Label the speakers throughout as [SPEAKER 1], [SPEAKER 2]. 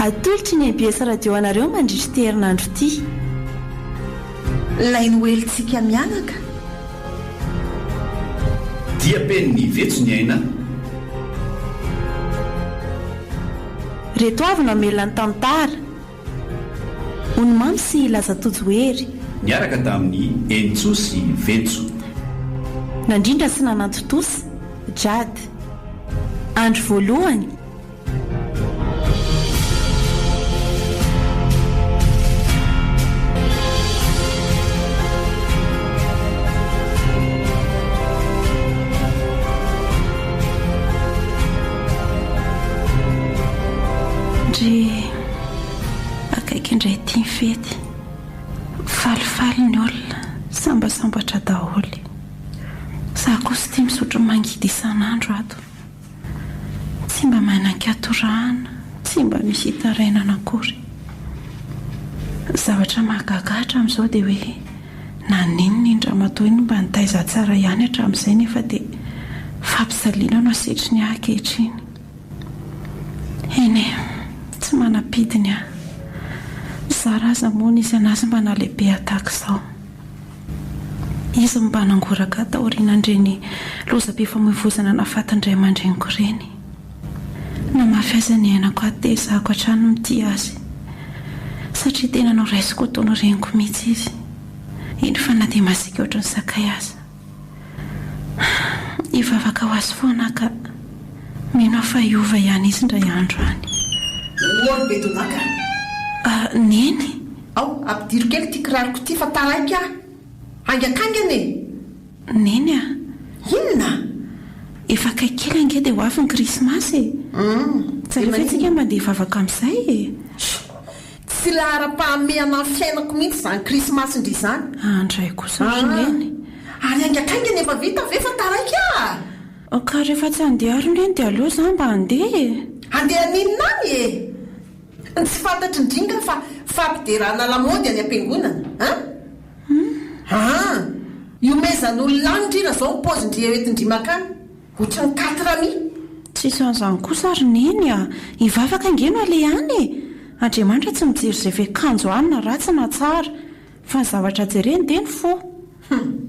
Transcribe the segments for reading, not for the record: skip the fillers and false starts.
[SPEAKER 1] atolotry ny abs radio anareo mandritry teherinandro ity
[SPEAKER 2] lainy hoelintsika mianaka
[SPEAKER 3] dia peniny vetso ny aina
[SPEAKER 1] reto avy no amelona ny tantara onymamy sy lazatojoery
[SPEAKER 3] niaraka tamin'ny entsosy vetso
[SPEAKER 1] nandrindra sy nanantotosy jady andro voalohany
[SPEAKER 4] akaiky indray tia fety falifaly ny olona sambasambatra daholy za kosa tia misotro mangidy isan'andro ato tsy mba manan-katorahana tsy mba misy hitarainana akory zavatra mahagagahatra amin'izao dia hoe naninona indramatoiny mba nitaiza tsara ihany hatramin'izay nefa dia fampisaliana no asetry ny akehitriny eny tsy manapidiny aho zaraza moana izy anazy mba nalehibe ataka izao izy mba nangoraka taorianandreny lozam-pifamoivozana nafatindray aman-dreniko ireny namafy azy ny ainako atezahako hatrano mity azy satria tena no raisiko taona reniko mihitsy izy iny fa na dia masika ohatry ny sakay aza hivavaka ho azy foana ka mino afa hiova ihany izy ndray andro any
[SPEAKER 2] olo be donaka
[SPEAKER 4] neny
[SPEAKER 2] ao ampidiro kely tia kirariko ity fa taraika angakangany
[SPEAKER 4] neny a
[SPEAKER 2] inona
[SPEAKER 4] efa kaikely ange dia ho avy ny krismasy tsarafetsika mba dia hivavaka amin'izay
[SPEAKER 2] tsy lahara-pahameana ny fiainako mihitsy izany krismasy indry izany
[SPEAKER 4] andray kosa neny
[SPEAKER 2] ary angakangany efa vita ve fa taraika
[SPEAKER 4] ka rehefa tsy handeha ary neny dia aloha za mba handeha
[SPEAKER 2] handeha ninona any tsy fantatry indringa fa fampiderana lamody any am-piangonana io mezan'olona any indrina zao mipozindria oetindrimakany ohatra ny 4
[SPEAKER 4] tsisy an'izany kosa ary neny a hivavaka angeno ale any andriamanitra tsy mijery izay vekanjo any na ratsy na tsara fa ny zavatra jereny dia ny fo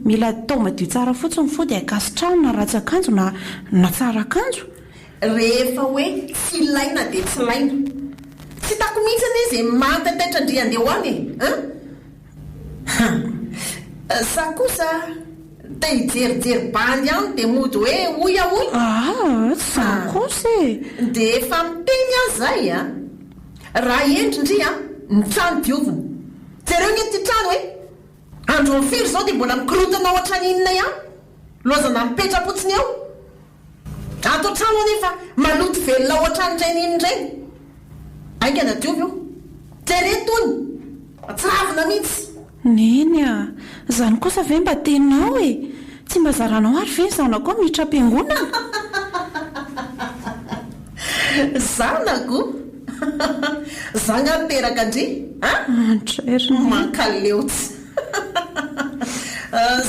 [SPEAKER 4] mila tao madio tsara fotsiny fo dia akasitrano na ratsy akanjo na tsara akanjo
[SPEAKER 2] rehefa hoe tsy ilaina dia tsy ilaina tsy tako mihitsy ane izay mantaitaitra ndri andeha ho any sa kosa ta hijerijery bany any dia mody hoe oya oy
[SPEAKER 4] za kosa
[SPEAKER 2] dia efa miteny azy zay raha endrindry ny trano diovina jereo ny ty trano hoe andro ny firy zao dia mbola mikorotana ao an-traninina ihany lozana mipetrapotsiny ao ato trano anefa maloto velona ao an-tranondrainy inyreny ainga na diovy io teretony tsy ravina mihitsy
[SPEAKER 4] neny a zany kosa ve mba teninao tsy mba zaranao ary ve zanako ao miditra am-piangonana
[SPEAKER 2] zanako zana teraka andry mankaleotsy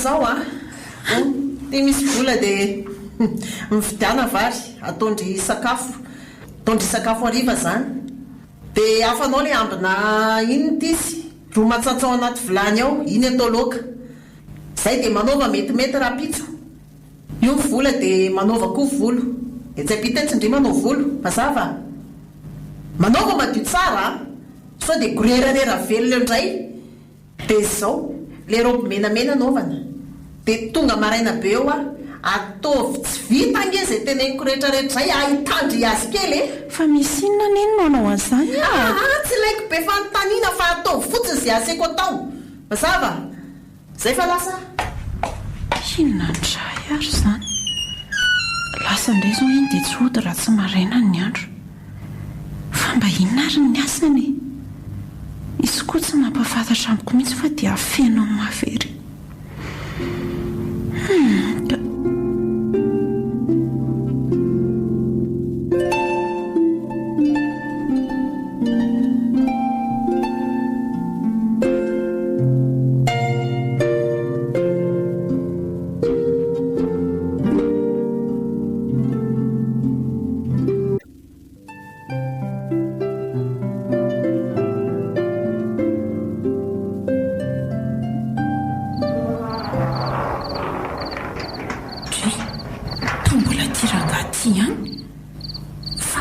[SPEAKER 2] zao tia misy vola dia mividiana vary ataondry sakafo ariva zany dia afanao le ambina iny ty izy roa matsatsao anaty vilany ao iny atao loaka zay dia manaova metimety rapitso io vola dia manaova koa volo dia tsy apita tsy indri manao volo mazava manaova madio tsara sao dia gorerarera velona indray dia zao le roby menamena anaovana dia tonga maraina be eo ataovy tsy vita ange zay teneniko rehetrarehetra zay ahitandry azy kely
[SPEAKER 4] fa misy inona neny no anao an'izany
[SPEAKER 2] tsy laiko be fanontaniana fa ataovy fotsiny zay aseko atao mazava zay fa lasa
[SPEAKER 4] inona ndray ary zany lasa indray zao iny dia tsy hody raha tsy maraina ny andro fa mba inona ary ny asany izy koa tsy mampafantatra amiko mihitsy fa dia afeno amin'ny mahavery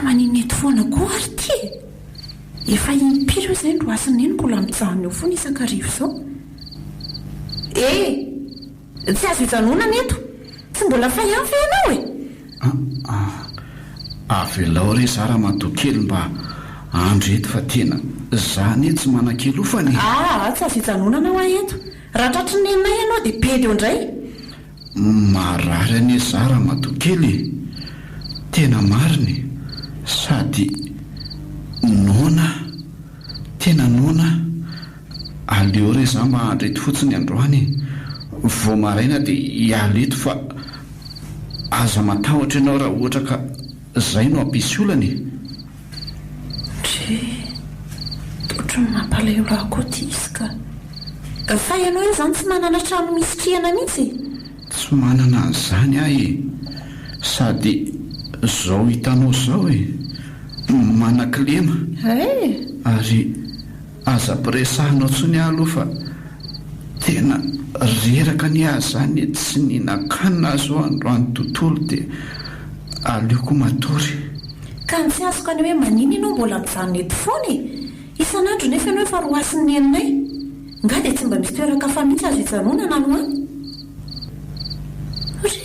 [SPEAKER 4] maninety foana koa ary ty efa impiro izay ro asiny eny kola mijanona eo foana isan-karivo izao tsy azo hijanonana eto tsy mbola fay any fe ianao
[SPEAKER 3] avelao re zara matokely mba andro eto fa tena zany e tsy manan-kely ofany
[SPEAKER 4] tsy azo hijanonana ho ahy eto raha tratry nenay ianao dia pedy eo indray
[SPEAKER 3] marary ane zara matokely tena mariny sady nona tena nona aleo re za mahandro eto fotsiny androany vo maraina dia hialeto fa aza matahotra ianao raha ohatra ka zay no ampisy olany
[SPEAKER 4] totry ny mampaleo raha koa ty izy ka fa ianao io zany tsy manana trano misy trihana mihitsy
[SPEAKER 3] tsy manana an'izany ahy sady zao hitanao zao manan-kilema ary aza mpiresahanao tsony ahy aloha fa tena reraka ny ahy zany tsy ninakanina azo androany tontolo dia aleoko matory
[SPEAKER 4] ka ny tsy azoko any hoe maniny ianao mbola mijanona eto foana isan'andro nefa ianao efa roasiny neninay nga dia tsy mba misy toeraka fa mihitsy azo hijanonana no any ry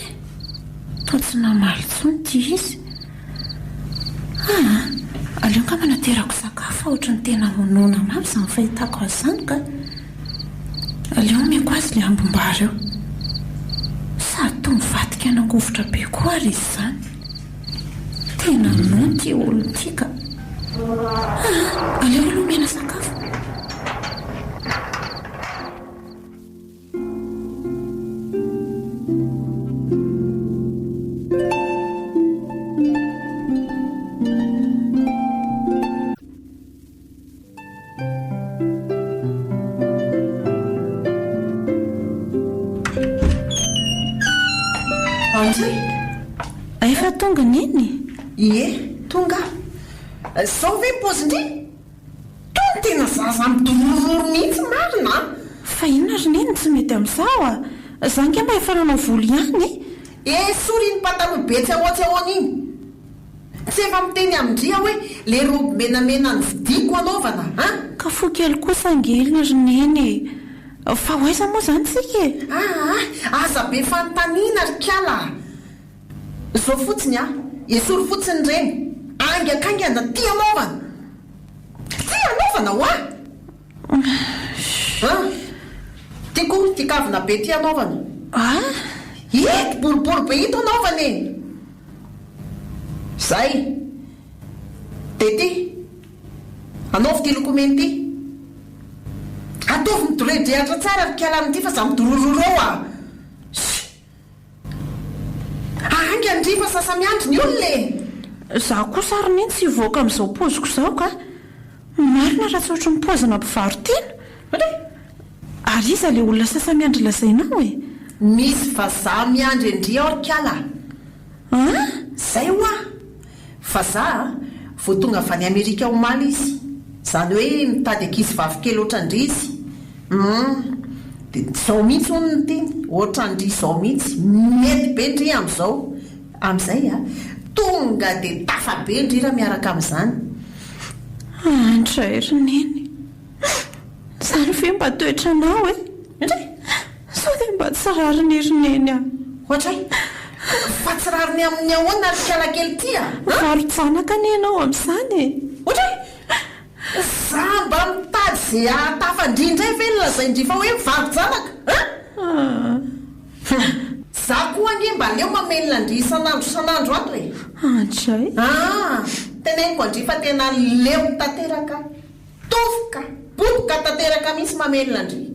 [SPEAKER 4] totsy namaly tsony ty izy aleo ka manaterako sakafo ohatra ny tena monona mamy za ny fahitako azy zany ka aleo meko azy le ambombary eo sady to mivatika anangovotra be koa ary izy zany tena non ty olony ty ka aleo aloha mena sakafo efa tonga neny
[SPEAKER 2] tonga zao ve mipozindry tony tena zaza midorororo mihitsy marina
[SPEAKER 4] fa inona ry neny tsy mety amin'izao za nke mba efa nanao volo ihany
[SPEAKER 2] sory ny pataloha betsy ahoatsy ahoana iny tsy efa miteny amindria hoe le roby menamena ny vidiko anaovana
[SPEAKER 4] ka fo kely kosa angelina ry neny fa hoaiza moa zany tsika
[SPEAKER 2] aza be fanontaniana ry kiala zao fotsiny esory fotsiny reny angakangana ty anaovana ho tiako tikavina be ty anaovana ito boribory be ito anaovana eny zay de ty anaovy ty lokomeny ty ataovy midoredrehatra tsara ry kiala amin'ity fa za midorororo angy andrifa sasamiandro ny olona
[SPEAKER 4] za kosa ary neny tsy hivoaka amin'izao poziko izao ka marina raha tsy ohatry mipozina mpivarotena ary iza le olona sasamiandro lazainao
[SPEAKER 2] misy vazaha miandro endria ao ry kiala zay hoa fa za vo tonga avy any Amerika omaly izy zany hoe mitady ankizy vavikely ohatrandry izy dia zao mihitsy hono ny teny ohatrandry zao mihitsy mety be ndry amin'izay tonga dia tafabe ndry raha miaraka amin'izany
[SPEAKER 4] andray ry neny zany ve mba toetra anao sao dia mba tsy rariny ry neny
[SPEAKER 2] ohatra fa tsy rariny amin'ny ahoana ry kialakely ty
[SPEAKER 4] varojanaka ny ianao amin'izany
[SPEAKER 2] ohatra za mba mitady zay atafandrindray ve nylazay fa hoe mivarojanaka za koa ange mba leo mamelona ndry isan'andro ato
[SPEAKER 4] andray
[SPEAKER 2] tenaiko andry fa tena leo tanteraka tofoka boboka tanteraka misy mamelona ndry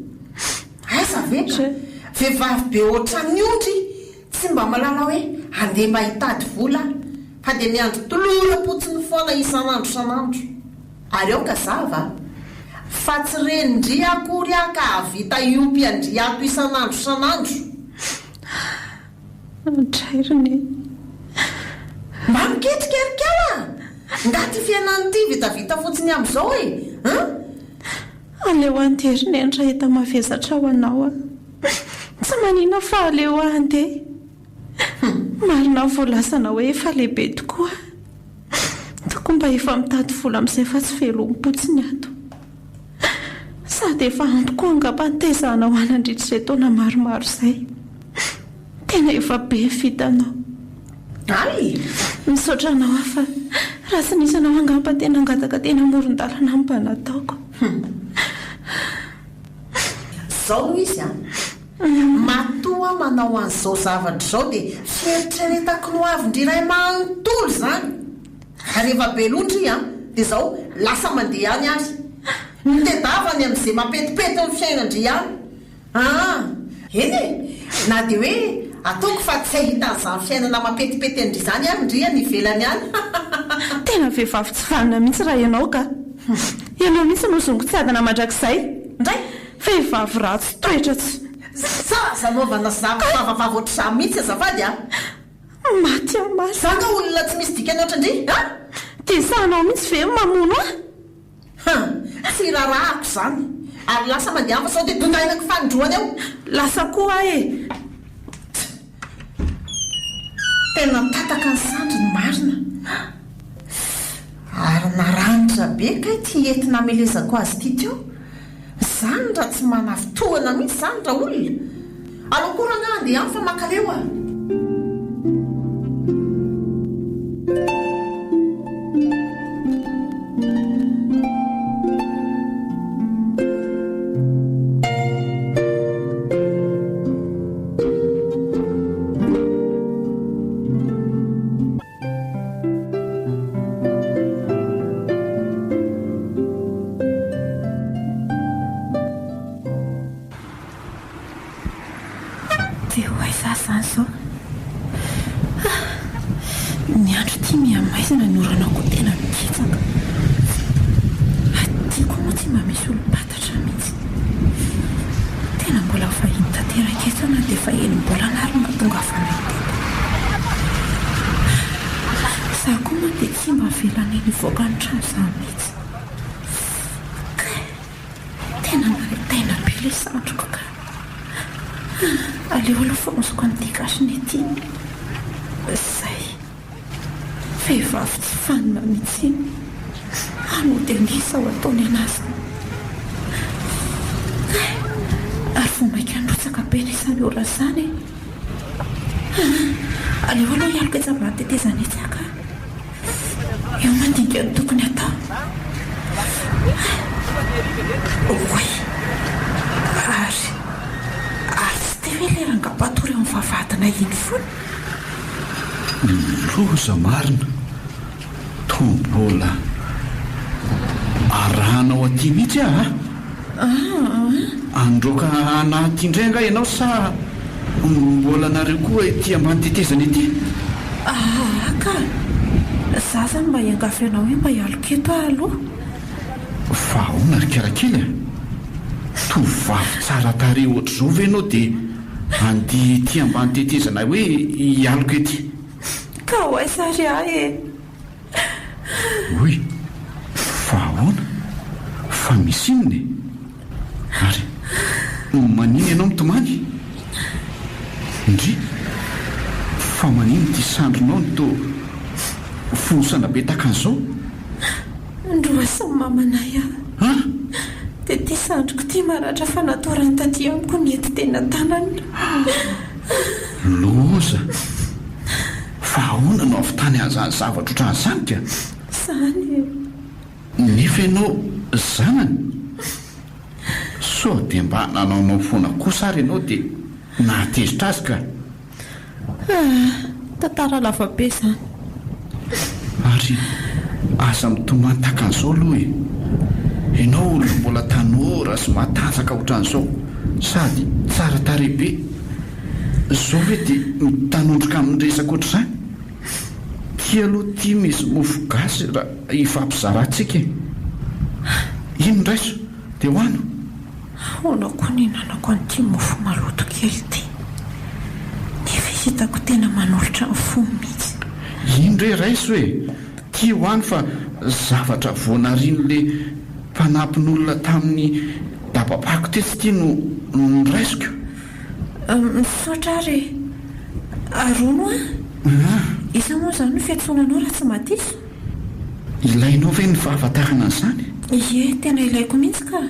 [SPEAKER 2] aiza veka vehivavy be ohatrany ondry tsy mba malala hoe andeha mba hitady vola fa dia miandro tolorapotsiny foana isan'andro ary eo ka zava fa tsy renindry akory aka avita iompy andry ato isan'andro
[SPEAKER 4] andray ry neny
[SPEAKER 2] mba miketrika ry kiala ngaty fiainany ity vitavita fotsiny amin'izao
[SPEAKER 4] aleo antery neny raha hita mavezatra ho anao tsy manina fa aleo ande marina volasana hoe efa lehibe tokoa ko mba efa mitady vola amin'izay fa tsy velom-potsiny ato sady efa ampoko angam-pantezahana ho anandritrizay taona maromaro izay tena efa be vitanao
[SPEAKER 2] ay
[SPEAKER 4] misaotra anao afa raha tsy nisy anao angamba tena angataka tena moron-dalana amin'ny mba nataoko
[SPEAKER 2] zao izy matoa manao an'izao zavatra zao dia fieritreretako no avindriray manontolo zany ary efa be loatra dia zao lasa mandeha any azy nitedavany amin'izay mapetipety amin'ny fiainandry any eny e na dia hoe ataoko fa tsy ahitan'izany fiainana mapetipety andry zany andria ny ivelany any
[SPEAKER 4] tena vehivavy tsy valina mihitsy raha ianao ka ianao mihitsy no zongo tsy adana mandrakizay
[SPEAKER 2] ndray
[SPEAKER 4] vehivavy ratsy toetra tsy
[SPEAKER 2] zanaovana zavavavavy ohatr'izany mihitsy azafady
[SPEAKER 4] maty amazy
[SPEAKER 2] zanga olona tsy misy dikany ohatrandry
[SPEAKER 4] dia sahanao mihitsy ve mamono
[SPEAKER 2] tsy rarahako zany ary lasa mandeha fa sao dia dondainako fanindroany eo
[SPEAKER 4] lasa koa e
[SPEAKER 2] tena tataka ny sandry ny marina ary naranitra be kay ty entina amelezako azy ty teo zany raha tsy manafitohana mihitsy zany raha olona alokorana andeha any fa makaleo
[SPEAKER 4] ny andro ty miamaizina ny oranako tena mikitsaka atiako moa tsy mba misy olo-batatra mihitsy tena mbola fahiny tanteraka etsona dia fa eny mbola nary mahatonga fanayteta za koa moa dia tsy mba velana eny ivoaka ny trano za mihitsy tena maritaina be le sandroko ka aleo aloha fonosoko an'ity gasiny ety zay vehivavy tsy fanina mihitsy anao dia ngisa ho ataony anazy ary vo mainka androtsaka be nisany ora zany aleo aloha hialoko etsavany tetezana etsy aka eo mandinika ny tokony atao oy ary tsy te hoe lerangapatory eo amin'ny vavadina iny foana
[SPEAKER 3] loza marina tombola arahanao aty mihitsy androka anaty indray nga ianao sa mbola nareo koa ety ambany tetezana ety
[SPEAKER 4] ka za zany mba hiangafy anao hoe mba hialoketo aloha
[SPEAKER 3] fa ona ry karakely tovavy tsara tare ohatra zao ve anao dia andeha ety ambany tetezana hoe hialoko ety
[SPEAKER 4] ka ho aisary ahy e
[SPEAKER 3] oy fa ahoana fa misy inony ary manino ianao mitomany indry fa manino ty sandronao ny to fonosana be taka an'izao
[SPEAKER 4] ndroa sy mamanay aho dia ty sandroko ty maratra fa natorany taty amiko ny ety tena tanany
[SPEAKER 3] loza fa ahoana no avy tany an'izany zavatra ohatran'izany ka
[SPEAKER 4] zany
[SPEAKER 3] nefa ianao zanany so dia mba nanaonao foana kosa ary ianao dia nahatezitra azy ka
[SPEAKER 4] tantara lava be zany
[SPEAKER 3] ary aza mitomany taka an'izao aloha e ianao olo mbola tanora sy matanjaka ohatran'izao sady tsara tare be zao hoe dia mitanondroka amin'ny resaka ohatr'izany ty aloha ty misy mofo gasy raha ifampizarantsika ino ndraiso dia hoano
[SPEAKER 4] ahoana koa ny nanako an'ity mofo maloto kely ty nefa hitako tena manolotra ny fo mihitsy
[SPEAKER 3] ino re raiso hoe ty hoany fa zavatra voanarian'le mpanampin'olona tamin'ny dabapako tetsy ty no niraisiko
[SPEAKER 4] misaotra ary arono iza moa zany no fiatsonanao raha tsy matiso
[SPEAKER 3] ilainao ve ny fahafantarana an'izany?
[SPEAKER 4] Ie, tena ilaiko mihitsy ka.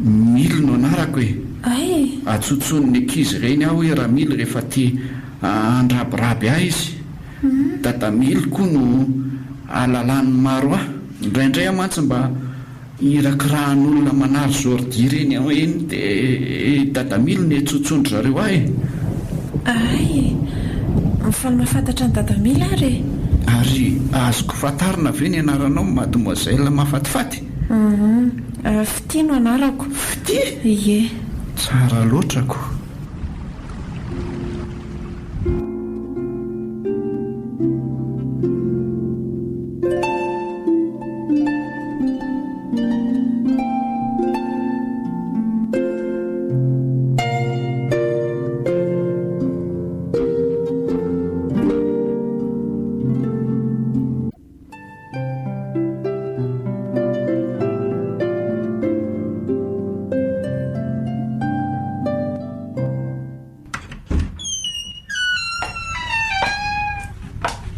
[SPEAKER 3] Mily no anarako e.
[SPEAKER 4] Ay,
[SPEAKER 3] Atsotson'ny ankizy ireny aho hoe raha mily rehefa tia andrabiraby ahy izy. Dada mily koa no alalany maro ahy. Indraindray aho mantsy mba irakirahan'olona manary zordi ireny aho eny dia dada mily ny atsotsondry zareo ahy.
[SPEAKER 4] ay, mifaly mahafantatra ny dadamila ary.
[SPEAKER 3] Ary azoko fantarina ve ny anaranao mademoiselle mahafatifaty?
[SPEAKER 4] Fity no anarako.
[SPEAKER 3] Fity?
[SPEAKER 4] Ie.
[SPEAKER 3] Tsara loatrako.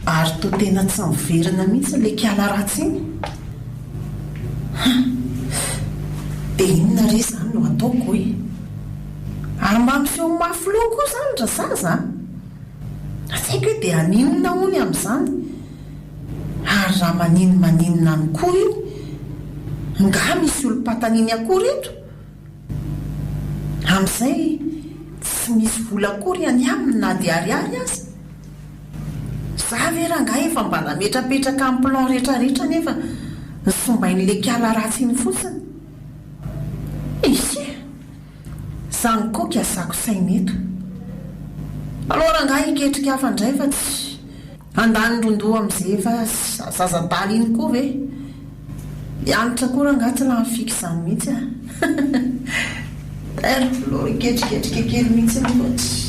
[SPEAKER 2] Ary to tena tsy miverina mihitsy ilay kiala ratsy iny. Dia inona re izany no ataoko hoe? Ary mba mifeo mafy loha koa izany dra zaza. Asaiko hoe dia haninona hono amin'izany. Ary raha maninona any koa io, nga misy olom-pataniny akory eto. Amin'izay tsy misy vola akory any aminy na dia ariary aza. Za ve rangahy efa mba nametrapetraka amin'ny plan rehetrarehetra nefa nisombain'ilay kiala ratsy iny fotsiny. Isy zany koa kiasako saina eto. Aloha rangahy hiketrika hafa indray fa tsy andany rondoa amin'izay efa zazadaly iny koa ve? Hianatra koa rangahy tsy laha mifika izany mihitsy a. Tero loha hiketriketrika kely mihitsy loatsy.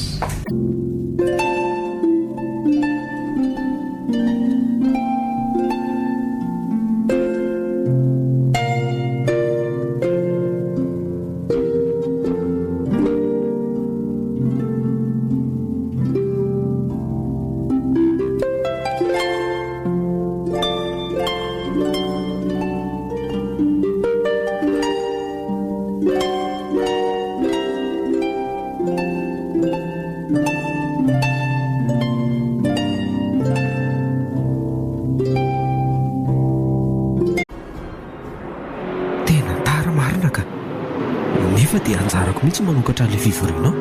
[SPEAKER 5] Nefa dia anjarako mihitsy manokatra ilay fivorianao.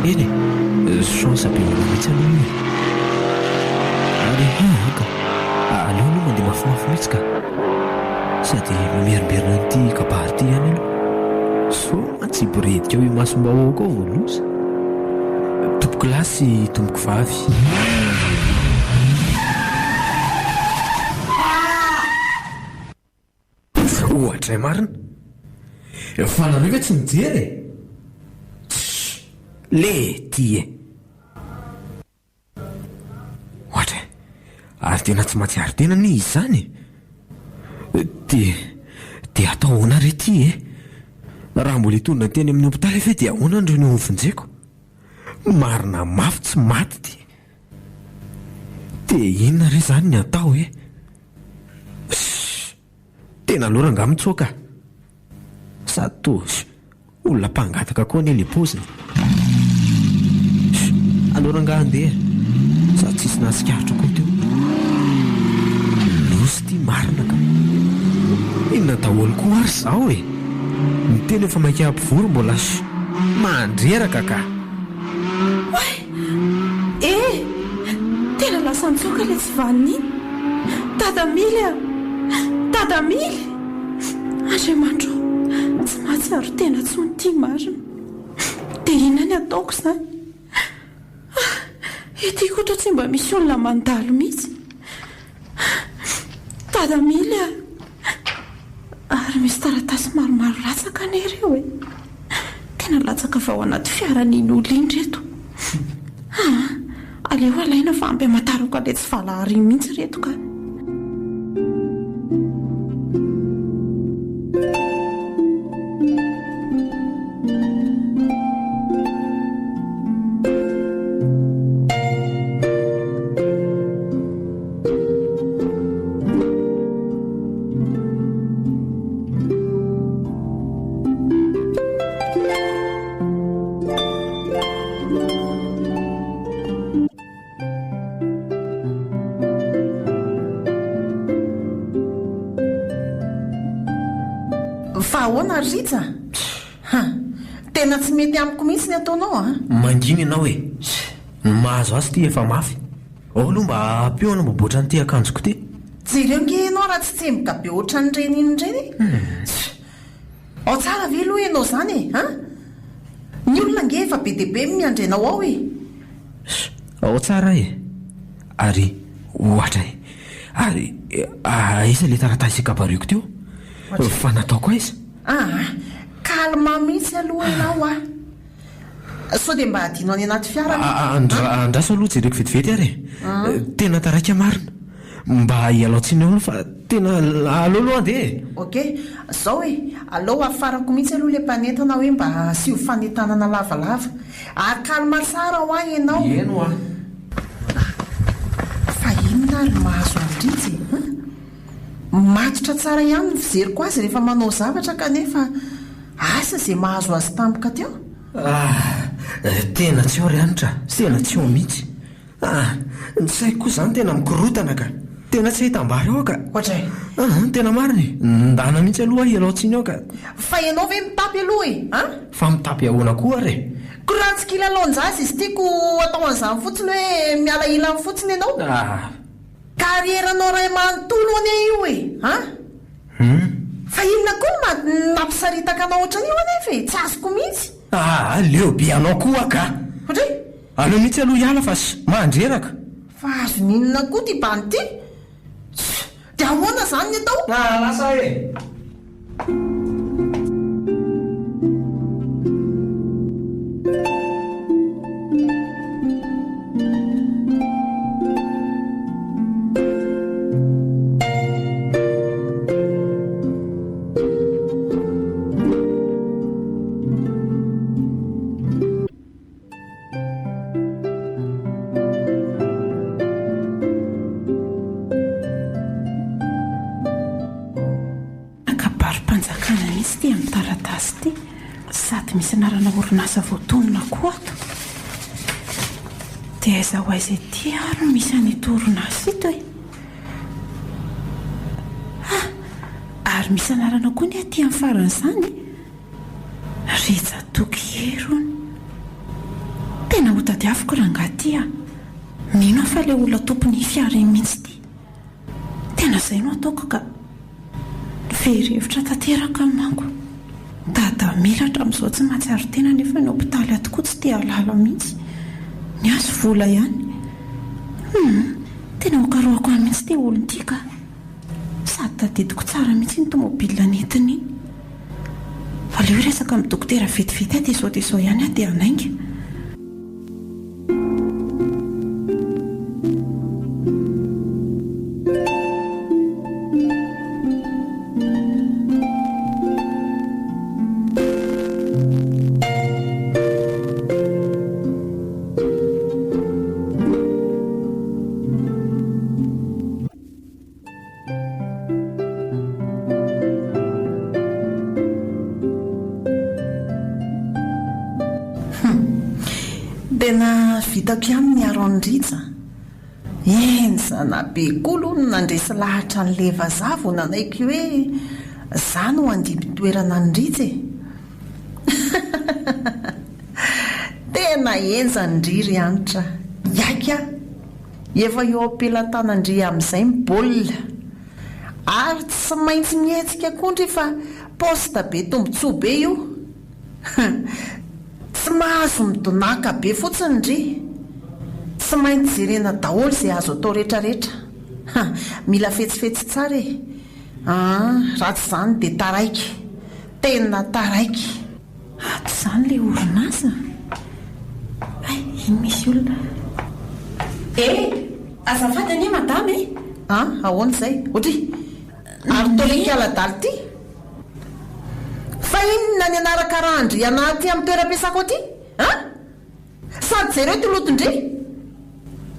[SPEAKER 5] Eny e, chance be ona mihitsy aloha io. Ary ka aleo aloha mandeha mafimafy mihitsy ka. Sady mimerimberina n'ity kabary ity ihany aloha. So tsy boredika hoe masombahoaka ao voalosa. Tompoko lahy sy tompoko vavy. Ohatra marina. Efa nanaiva tsy mijery e. Le ty e. Ohatra ary tena tsy matsiary tena ny izy zany. Dia atao ahoana re ty e. Raha mbola hitondra teny amin'ny hopitaly efa dia ahoana andreo ny hovinjeko. Marina mafy tsy maty ty. Dia inona re zany ny atao e. Tena aloha ranga mitsoaka. Sady toa olona mpangataka koa ny le poziny. Aloha ranga andeha. Sady tsisy nasikaritra koa teo. Nosy ty marina ka. Inona daholo koa ary zao e. Ny tena efa maika ampivory mbola mandreraka ka.
[SPEAKER 4] Tena lasa mitsoaka ilay tsy vaniny. Dadamily a. Dadamily. Andriamanitro, tsy mahatsiaro tena tsony ty marina. Dia inona ny ataoko izany? Ety koa tsy mba misy olona mandalo mihitsy. Dadamily a. Ary misy taratasy maromaro latsaka an'ireo e. Tena latsaka vao anaty fiaran'iny olona reto. Aleo alaina fa ampy amatarako ilay tsy valahary mihitsy reto ka.
[SPEAKER 2] fa ahoana Rija? Tena tsy mety amiko mihitsy ny ataonao a.
[SPEAKER 5] Mangina ianao hoe mahazo azy ty efa mafy. Ao aloha mba ampeoana maboatra n'ity akanjoko ty.
[SPEAKER 2] Jereo nge ianao raha tsy tsemboka be ohatran'ireny iny ireny. Ao tsara ve aloha ianao zany e? Ny olona nge efa be dia be miandrenao ao e.
[SPEAKER 5] Ao tsara e. Ary ohatra e. Ary isa le taratasy kabarioko teo. Fa nataoko aiza?
[SPEAKER 2] Kalma mihitsy aloha ianao a. Sao dia mba adino any anaty fiara.
[SPEAKER 5] Andraso aloha jereko vetivety ary e. Tena taraika marina. Mba hialaotsiny olo fa tena aleo aloha andeha.
[SPEAKER 2] Ok, zao e. Aleo afarako mihitsy aloha le mpanentana hoe mba sy ho fanentanana lavalava. Ary kalma tsara ho ahy ianao.
[SPEAKER 5] Eno a.
[SPEAKER 2] Fa inona ary mahazo andritsy? Matotra tsara ihany ny fijeriko azy rehefa manao zavatra kanefa asa izay mahazo azy tampoka teo.
[SPEAKER 5] Tena tsy ao ry anitra. Tena tsy ao mihitsy. Ny saiko koa izany tena mikorotana ka. Tena tsy hitambary ao ka.
[SPEAKER 2] Ohatray?
[SPEAKER 5] Tena mariny. Ndana mihitsy aloha ialaotsiny ao ka.
[SPEAKER 2] Fa ianao ve mitapy aloha e?
[SPEAKER 5] Fa mitapy ahoana koa ary e.
[SPEAKER 2] Ko raha tsy kilalao-njazy izy tiako atao an'izany fotsiny hoe miala ilany fotsiny ianao. Karieranao ray manontolo ane io e. Fa inona koa nampisaritaka anao ohatran'io anefa e? Tsy azoko mihitsy.
[SPEAKER 5] Leo be anao koa ka.
[SPEAKER 2] Ohatray?
[SPEAKER 5] Aleo mihitsy aloha hiala fa mandreraka.
[SPEAKER 2] Fa azo ninona koa ty bany ty? Dia ahoana zany ny atao?
[SPEAKER 5] Lasa e.
[SPEAKER 4] Misy anarana orinasa voatonona koa ato. Dia aiza ho aiza ety ary misy an'ito orinasa ito e. Ary misy anarana koa ny aty amin'ny faran'izany. Rija Tokierony. Tena ho tadiaviko raha angaty mino fa ilay olona tompony fiara mihitsy ty. Tena izay no ataoko ka fery-hevitra tanteraka manko. Dada milatra amin'izao tsy mahatsiaro tena nefa ny hopitaly atoko tsy tia halala mihitsy. Ny azo vola ihany. Tena hokaroako any mihitsy tia olona ity ka. Sady tadidiko tsara mihitsy ny tomobilina nentiny iny. Fa ilay hoe resaka amin'ny dokotera vetivety dia izao ihany dia hanainga.
[SPEAKER 2] Tena vitako ihany ny aro an-Rija. Zana be kolo no nandresy lahatra ny leva zavo nanaiko hoe zany ho andimy toerana ny Rija e. Tena enja ny riry anitra. Yaika efa eo ampelantanandry amin'izay mibaolina. Ary tsy maintsy mihetsika kontry fa posta be tombotsoa be io. Tsy mahazo midonaka be fotsiny ry. Tsy maintsy jerena daholo izay azo atao rehetrarehetra. Mila fetsifetsy tsara e. Ratsy izany dia taraiky. Tena taraiky.
[SPEAKER 4] Ato izany ilay orinasa. Iny misy olona.
[SPEAKER 1] Azafady anie madama e.
[SPEAKER 2] Ahoana izay? Otry. Ary tolika aladaly ty. Fa inona ny anaraka randry anaty amin'ny toeram-piasako aty? Sady zareo ty lotondry?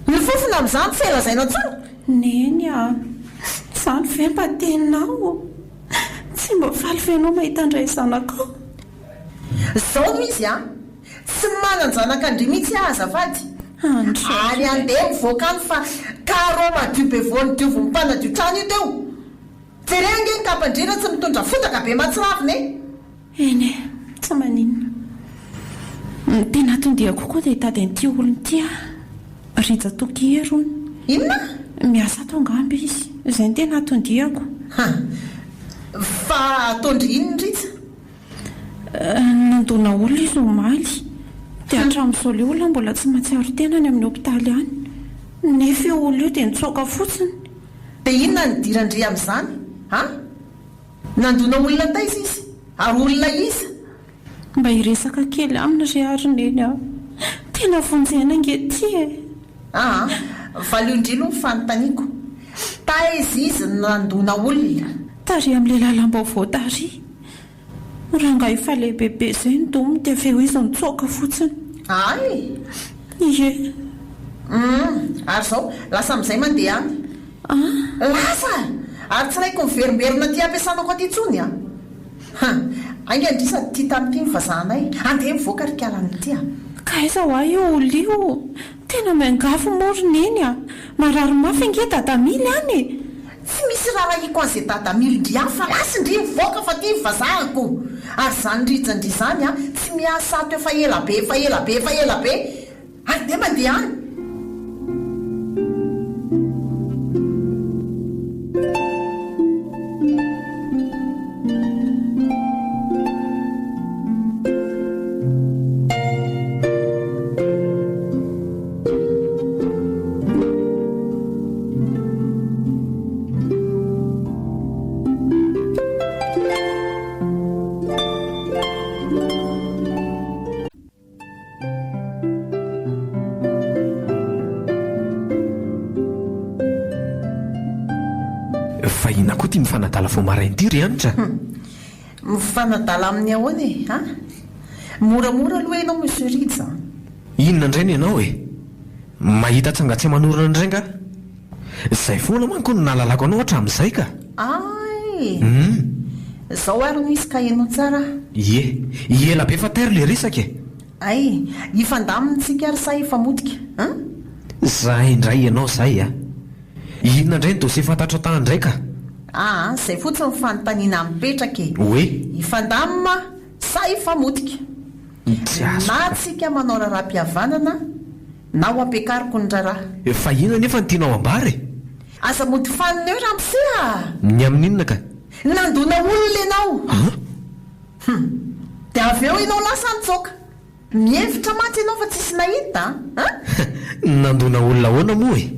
[SPEAKER 2] Ny fofona amin'izany tsy elazaina tsara.
[SPEAKER 4] Neny izany ve mba tenao? Tsy mba faly fenao mahita andray zanakao.
[SPEAKER 2] Izao no izy tsy manan-janaka andry mihitsy azafady. Ary andeha mivoaka any fa karao madio be voany diovo mipanadio trano io teo. jerenga ny kapandrira tsy mitondra fotaka be matsiravina
[SPEAKER 4] eny e tsy maninona tena tondia kokoa dia hitady an'ity olony ty a rija toky erony
[SPEAKER 2] inona
[SPEAKER 4] miasa tongamby izy izay ny tena atondiako
[SPEAKER 2] fa atondry inondritsa
[SPEAKER 4] nandona olona izy omaly dia hatramin'izao le olona mbola tsy matsiaro tenany amin'ny hopitaly any nefa io olo io dia nitsoaka fotsiny
[SPEAKER 2] dia inona ny dirandre amin'izany nandona olona taiza izy ary olona iza
[SPEAKER 4] mba hiresaka kely aminy ry arineny aho tena vonjena angety e
[SPEAKER 2] valiondrilo ny fanontaniako taiza izy nandona olona
[SPEAKER 4] tary amin'le lalam-baovao tary ranga efa lehibebe izay ny domy dia aveo izy nitsoaka fotsiny
[SPEAKER 2] ay
[SPEAKER 4] ie
[SPEAKER 2] ary zao lasa amin'izay mandeha any lasa ary tsy raiko miverimberina ty ampiasanako aty tsony ainga ndrisa ty tamin'ity nyvazahanay andeha mivoaka rikaranyity
[SPEAKER 4] ka aiza ho ahy io olo io tena miangafo morina eny marary mafy ange dadamily any
[SPEAKER 2] tsy misy raharahiko an'izay dadamily ndri any fa lasy ndri mivoaka fa ty mivazahako ary zany rijandry zany tsy miasa ato efa elabe ary de mandeha any
[SPEAKER 5] fa ina koa ty mifanadala vo marain'ity ry anitra
[SPEAKER 2] mifanadala amin'ny ahoana e moramora aloha ianao monsieur Rija
[SPEAKER 5] inona indray ny ianao e mahita tsangatsy manorana indray nga izay foana manko no nahalalako anao hatramin'izay ka
[SPEAKER 2] ay zao ary no isy ka enao tsara
[SPEAKER 5] ela be fa tairo le resaka e
[SPEAKER 2] ay ifandamitsika ary sa ifamodika
[SPEAKER 5] zahay indray ianao zay inona indray ny dosie fantatro tany indray ka
[SPEAKER 2] zay fotsiny fanontaniana mipetraka e
[SPEAKER 5] hoe
[SPEAKER 2] ifandamina sa ifamodika na tsika manao raharam-pihavanana na ho ampiakariko ny raraha
[SPEAKER 5] fa inona nefa ny tianao ambary
[SPEAKER 2] aza mody fanina eo ramosea
[SPEAKER 5] ny amin'inona ka
[SPEAKER 2] nandona olona ianao dia avy eo ianao lasa nitsoaka mihevitra maty ianao fa tsisy nahita
[SPEAKER 5] nandona olona ahoana moa e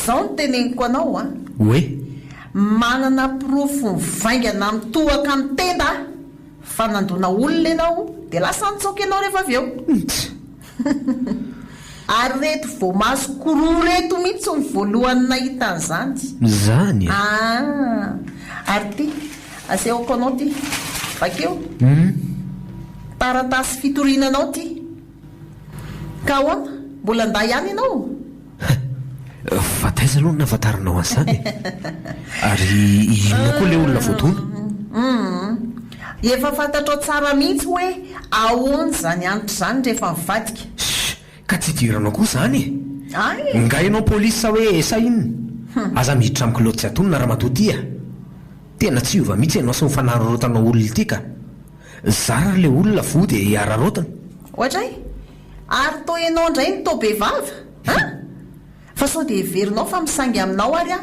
[SPEAKER 2] zao ny teneniko anao
[SPEAKER 5] hoe
[SPEAKER 2] manana pirofo mivaingana mitohaka amin'ny tenda fa nandona olona ianao dia lasa nitsoaka ianao rehefa avy eo ary reto vo maso koroa reto mihitsy ny voalohany nahitan'izany
[SPEAKER 5] zany
[SPEAKER 2] ary ty asehoko anao ty vakeo taratasy fitorinanao ty ka ahoana mbola nda ihany ianao
[SPEAKER 5] fa taiza aloha no nafantaranao an'izany ary inona koa le olona voatona
[SPEAKER 2] efa fantatrao tsara mihitsy hoe ahoana zany antitra zany rehefa mivadika
[SPEAKER 5] ka tsy diranao koa zany nga ianao polisy sa hoe sa inona aza miditra amin'ny kiloty tsy atonina raha matotya tena tsy iova mihitsy ianao sy mifanararotanao olona ity ka zara le olona vo dia ararotana
[SPEAKER 2] ohatray ary to ianao indray ny to be vava fa sao dia heverinao fa misangy aminao ary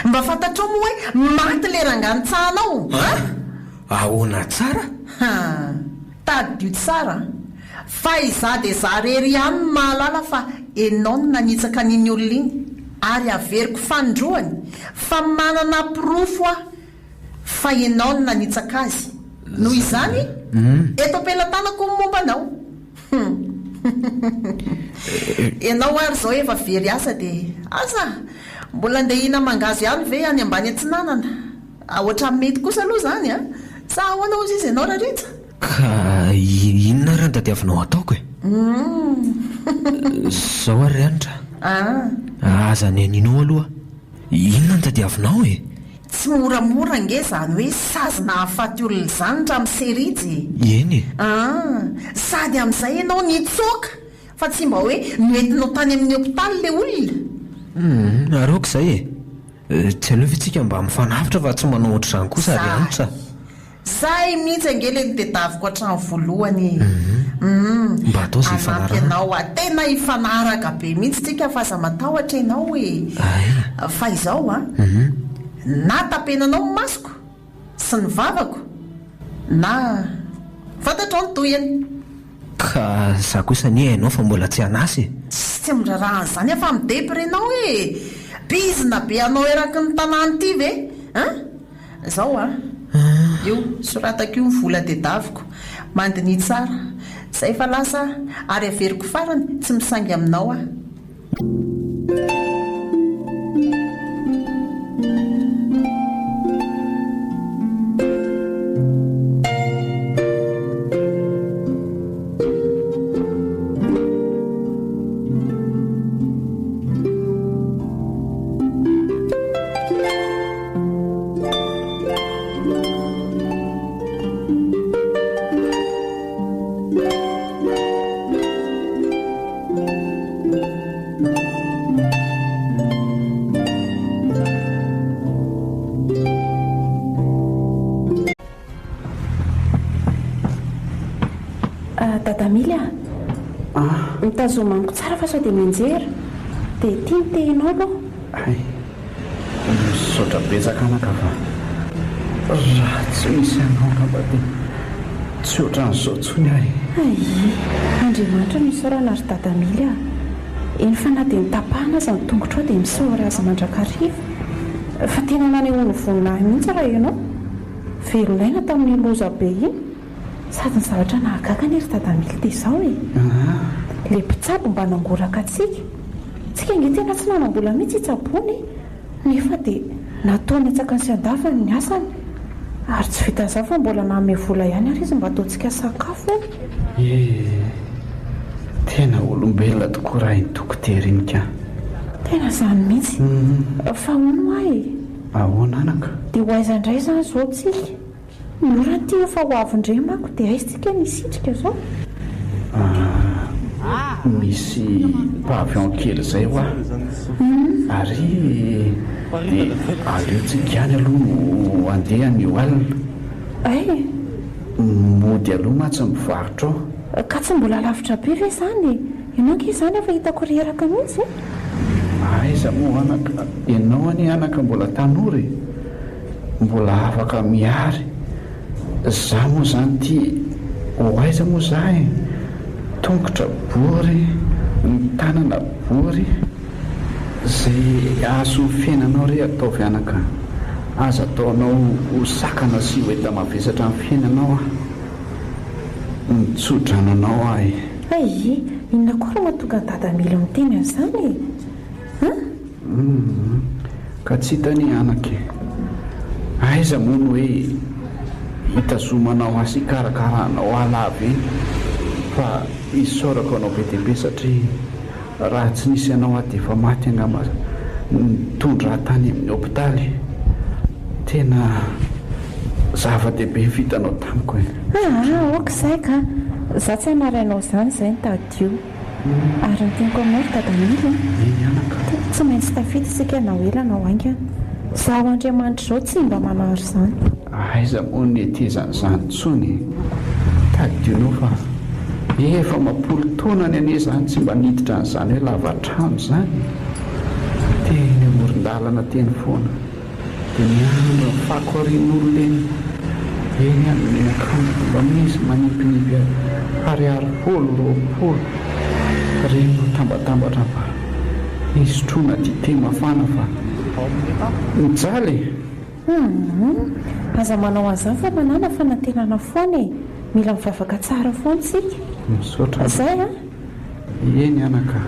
[SPEAKER 2] mba fantatrao moa hoe maty le ranganytsahanao
[SPEAKER 5] ahoana tsara
[SPEAKER 2] tadio tsara fa iza dia za rery ihany ny mahalala fa ianao no nanitsaka n'iny olona iny ary averiko fandroany fa manana pirofo fa ianao no nanitsaka azy noho izany eto ampelantanako ny mombanao ianao ary zao efa very asa dia aza mbola andehina mangazo ihany ve any ambany atsinanana oatra mety kosa aloha zany sa ahoanao izy ianao raha rehetra
[SPEAKER 5] ka inona raha ndadiavinao ataoko e zao ary anitra aza ny aninao aloha inona ny tadiavinao e
[SPEAKER 2] tsy moramora nge zany hoe sazina hahafaty olona zany raha miseridy
[SPEAKER 5] eny
[SPEAKER 2] sady amin'izay ianao nitsoaka fa tsy mba hoe noentinao tany amin'ny hopitaly le olona
[SPEAKER 5] aroako izay tsy aleo vitsika mba mifanavitra fa tsy manao ohatr'izany kosa ary antitra
[SPEAKER 2] zay mihitsy angely ny tedaviko hatrano voalohany
[SPEAKER 5] mba atao zay
[SPEAKER 2] anampy ianao a tena hifanaraka be mihitsy tsika fa aza matahotra ianao hoe fa izao a na tapenanao ny masoko sy ny vavako na fantatrao ny toyany
[SPEAKER 5] ka za kosa ny hainao fa mbola tsy anasy
[SPEAKER 2] tsy mirarahan'izany afa midepy renao hoe bizina be anao eraky ny tanàny ity ve zao a io soratako io ny vola tedaviko mandini tsara zay fa lasa ary averiko farany tsy misangy aminao a
[SPEAKER 4] Dadamily mitazomaniko tsara fa sao dia mianjera dia tia ny tehinao aloha
[SPEAKER 3] ay misaotra betsaka anaka fa raha tsy misy anao ngamba dia tsy ohatran'izao tsony ahy
[SPEAKER 4] Andriamanitra no isaorana ry Dadamily eny fa na dia mitapahana aza ny tongotra ao dia misaora aza mandrakariva fa tena nanehoany voninahiny mihitsy raha ianao velolaina tamin'ny loza be iny sady ny zavatra nahagagana ry Dadamily dia izao le mpitsabo mba nangoraka tsika nge tena tsy nanambola mihitsy itsabony nefa dia nataony atsaka ny sy andafany ny asany ary tsy vitan'izao fa mbola manome vola ihany ary izy mba ataontsika sakafo
[SPEAKER 3] tena olombelona tokoa raha iny dokotera iny ka
[SPEAKER 4] tena izany mihitsy fa hono ahy
[SPEAKER 3] ahoana anaka
[SPEAKER 4] dia ho aiza indray izany izao tsika norany ty efa ho avindre mako dia aiztsika nisitrika zao
[SPEAKER 3] misy pavion kely zay ho ary dia aleotsika any aloha no andeha ny alina mody aloha matsy mivarotra ao
[SPEAKER 4] ka tsy mbola lavitra be ve izany ianao nge izany efa hitako reraka mihitsy
[SPEAKER 3] aiza moa anaka ianao any anaka mbola tanory mbola afaka miary za moa zany ty ho aiza moa za tongotra bory ny tanana bory zay azo fiainanao re ataovy anaka aza ataonao hosakana sy hoeta mavesatra amin'ny fiainanao mitsodrananao ahy
[SPEAKER 4] inona koa raha mahatonga ny Dadamily miteny an'izany
[SPEAKER 3] ka tsy hitany anaky aiza moa no hoe hitazomanao asy karakarahanao alavy eny fa isaorako anao be deabe satria raha tsy nisy anao ahy dia efa maty angamba nitondra tany amin'ny hôpitaly tena zava-dehibe vitanao tamiko
[SPEAKER 4] okizay ka za tsy hanarainao izany izay ny tadio ary ny teniko aminao ry Dadamily
[SPEAKER 3] eny anaka
[SPEAKER 4] tsy maintsy tafity isika na ela na haingana zaho Andriamanitra izao tsy mba manary izany
[SPEAKER 3] aiza moa ny etezan'izany tsony tadionao fa efa mampolo taona ny ane zany tsy mba niditra n'izany hoe lavatrano zany teny amoron-dalana teny foana dia miandro ny fako arian'olona eny eny amin'ny akanjo mba misy manimpinipy ariary-polo roapolo reny no tambatambatra fa isotroana dite mafana fa mijaly
[SPEAKER 4] aza manao an'izany fa manana fanantenana foana mila mivavaka tsara foana sika
[SPEAKER 3] misaotra
[SPEAKER 4] zay
[SPEAKER 3] eny anaka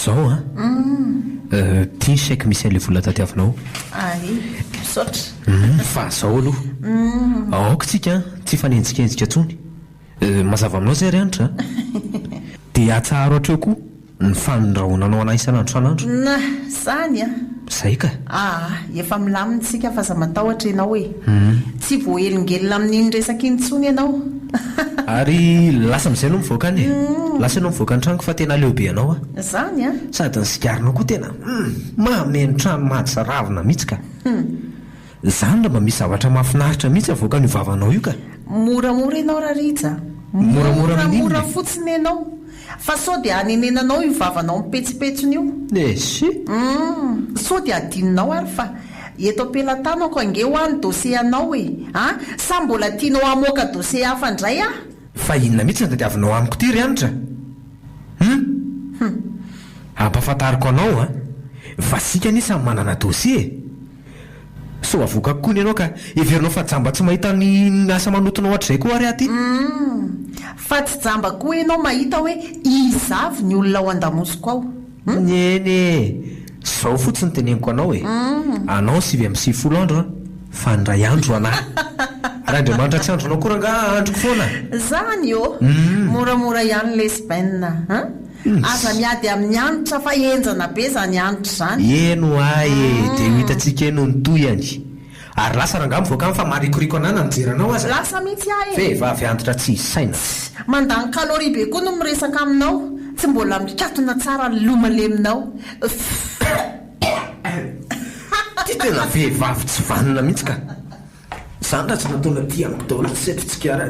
[SPEAKER 5] zao tia saiko misy an'le vola tadiavinao
[SPEAKER 2] misaotra
[SPEAKER 5] fa zao aloha aoka tsika tsy fanenjikenzika ntsony mazava aminao zay ry anitra dia atsaharo atreo koa ny fanondrahonanao anay isan'andro san'andro
[SPEAKER 2] na zany a
[SPEAKER 5] zay ka
[SPEAKER 2] efa milamintsika fa za matahotra ianao hoe tsy voahelingelina amin'iny resaka intsony ianao
[SPEAKER 5] ary lasa amin'izay no mivoaka any lasa ianao mivoaka ny tranoko fa tena leobe anao a
[SPEAKER 2] zany a
[SPEAKER 5] sady ny sigarinao koa tena mameno trano mahatsy ravina mihitsy ka zany raha mba misy zavatra mahafinaritra mihitsy avoaka ny vavanao io ka
[SPEAKER 2] moramora ianao raha rija moramora fotsiny ianao fa sao dia hanenenanao io vavanao mipetsipetsony io
[SPEAKER 5] esy
[SPEAKER 2] sao dia adininao ary fa eto ampelantanako ange ho any dosie anao hoe sa mbola tianao amoaka dosie hafa indray a
[SPEAKER 5] fa inona mihitsy ny tadiavinao amiko ty ry anitra ampahafantariko anao fa sika ni samy manana dosie so avoaka kokoa ny ianao ka everinao fa jamba tsy mahita ny asa manotonao hatr'izay koa ary aty
[SPEAKER 2] fa tsy jamba koa ianao mahita hoe izavy ny olona ao an-damosiko ao
[SPEAKER 5] nyeny zao fotsiny teneniko anao anao 7 andro fa ndray andro anahy ary andriamanitra tsy andronao koa ranga androko foana
[SPEAKER 2] zany moramora ihany lesbaine aza miady amin'ny anitra fa enjana be zany anitra zany
[SPEAKER 5] eno ay dia hitantsika eno ny toyany ary lasa ranga mivoaka any fa marikoriko anay na mijeranao aza
[SPEAKER 2] lasa mihitsy
[SPEAKER 5] vehivavy antitra tsy isaina
[SPEAKER 2] mandany kalori be koa no miresaka aminao tsy mbola mikatona tsara ny lomaleminao
[SPEAKER 5] ty tena vehivavy tsy vanina mihitsy ka zany raha tsy natona ty amiko daholo tsy setritsika ara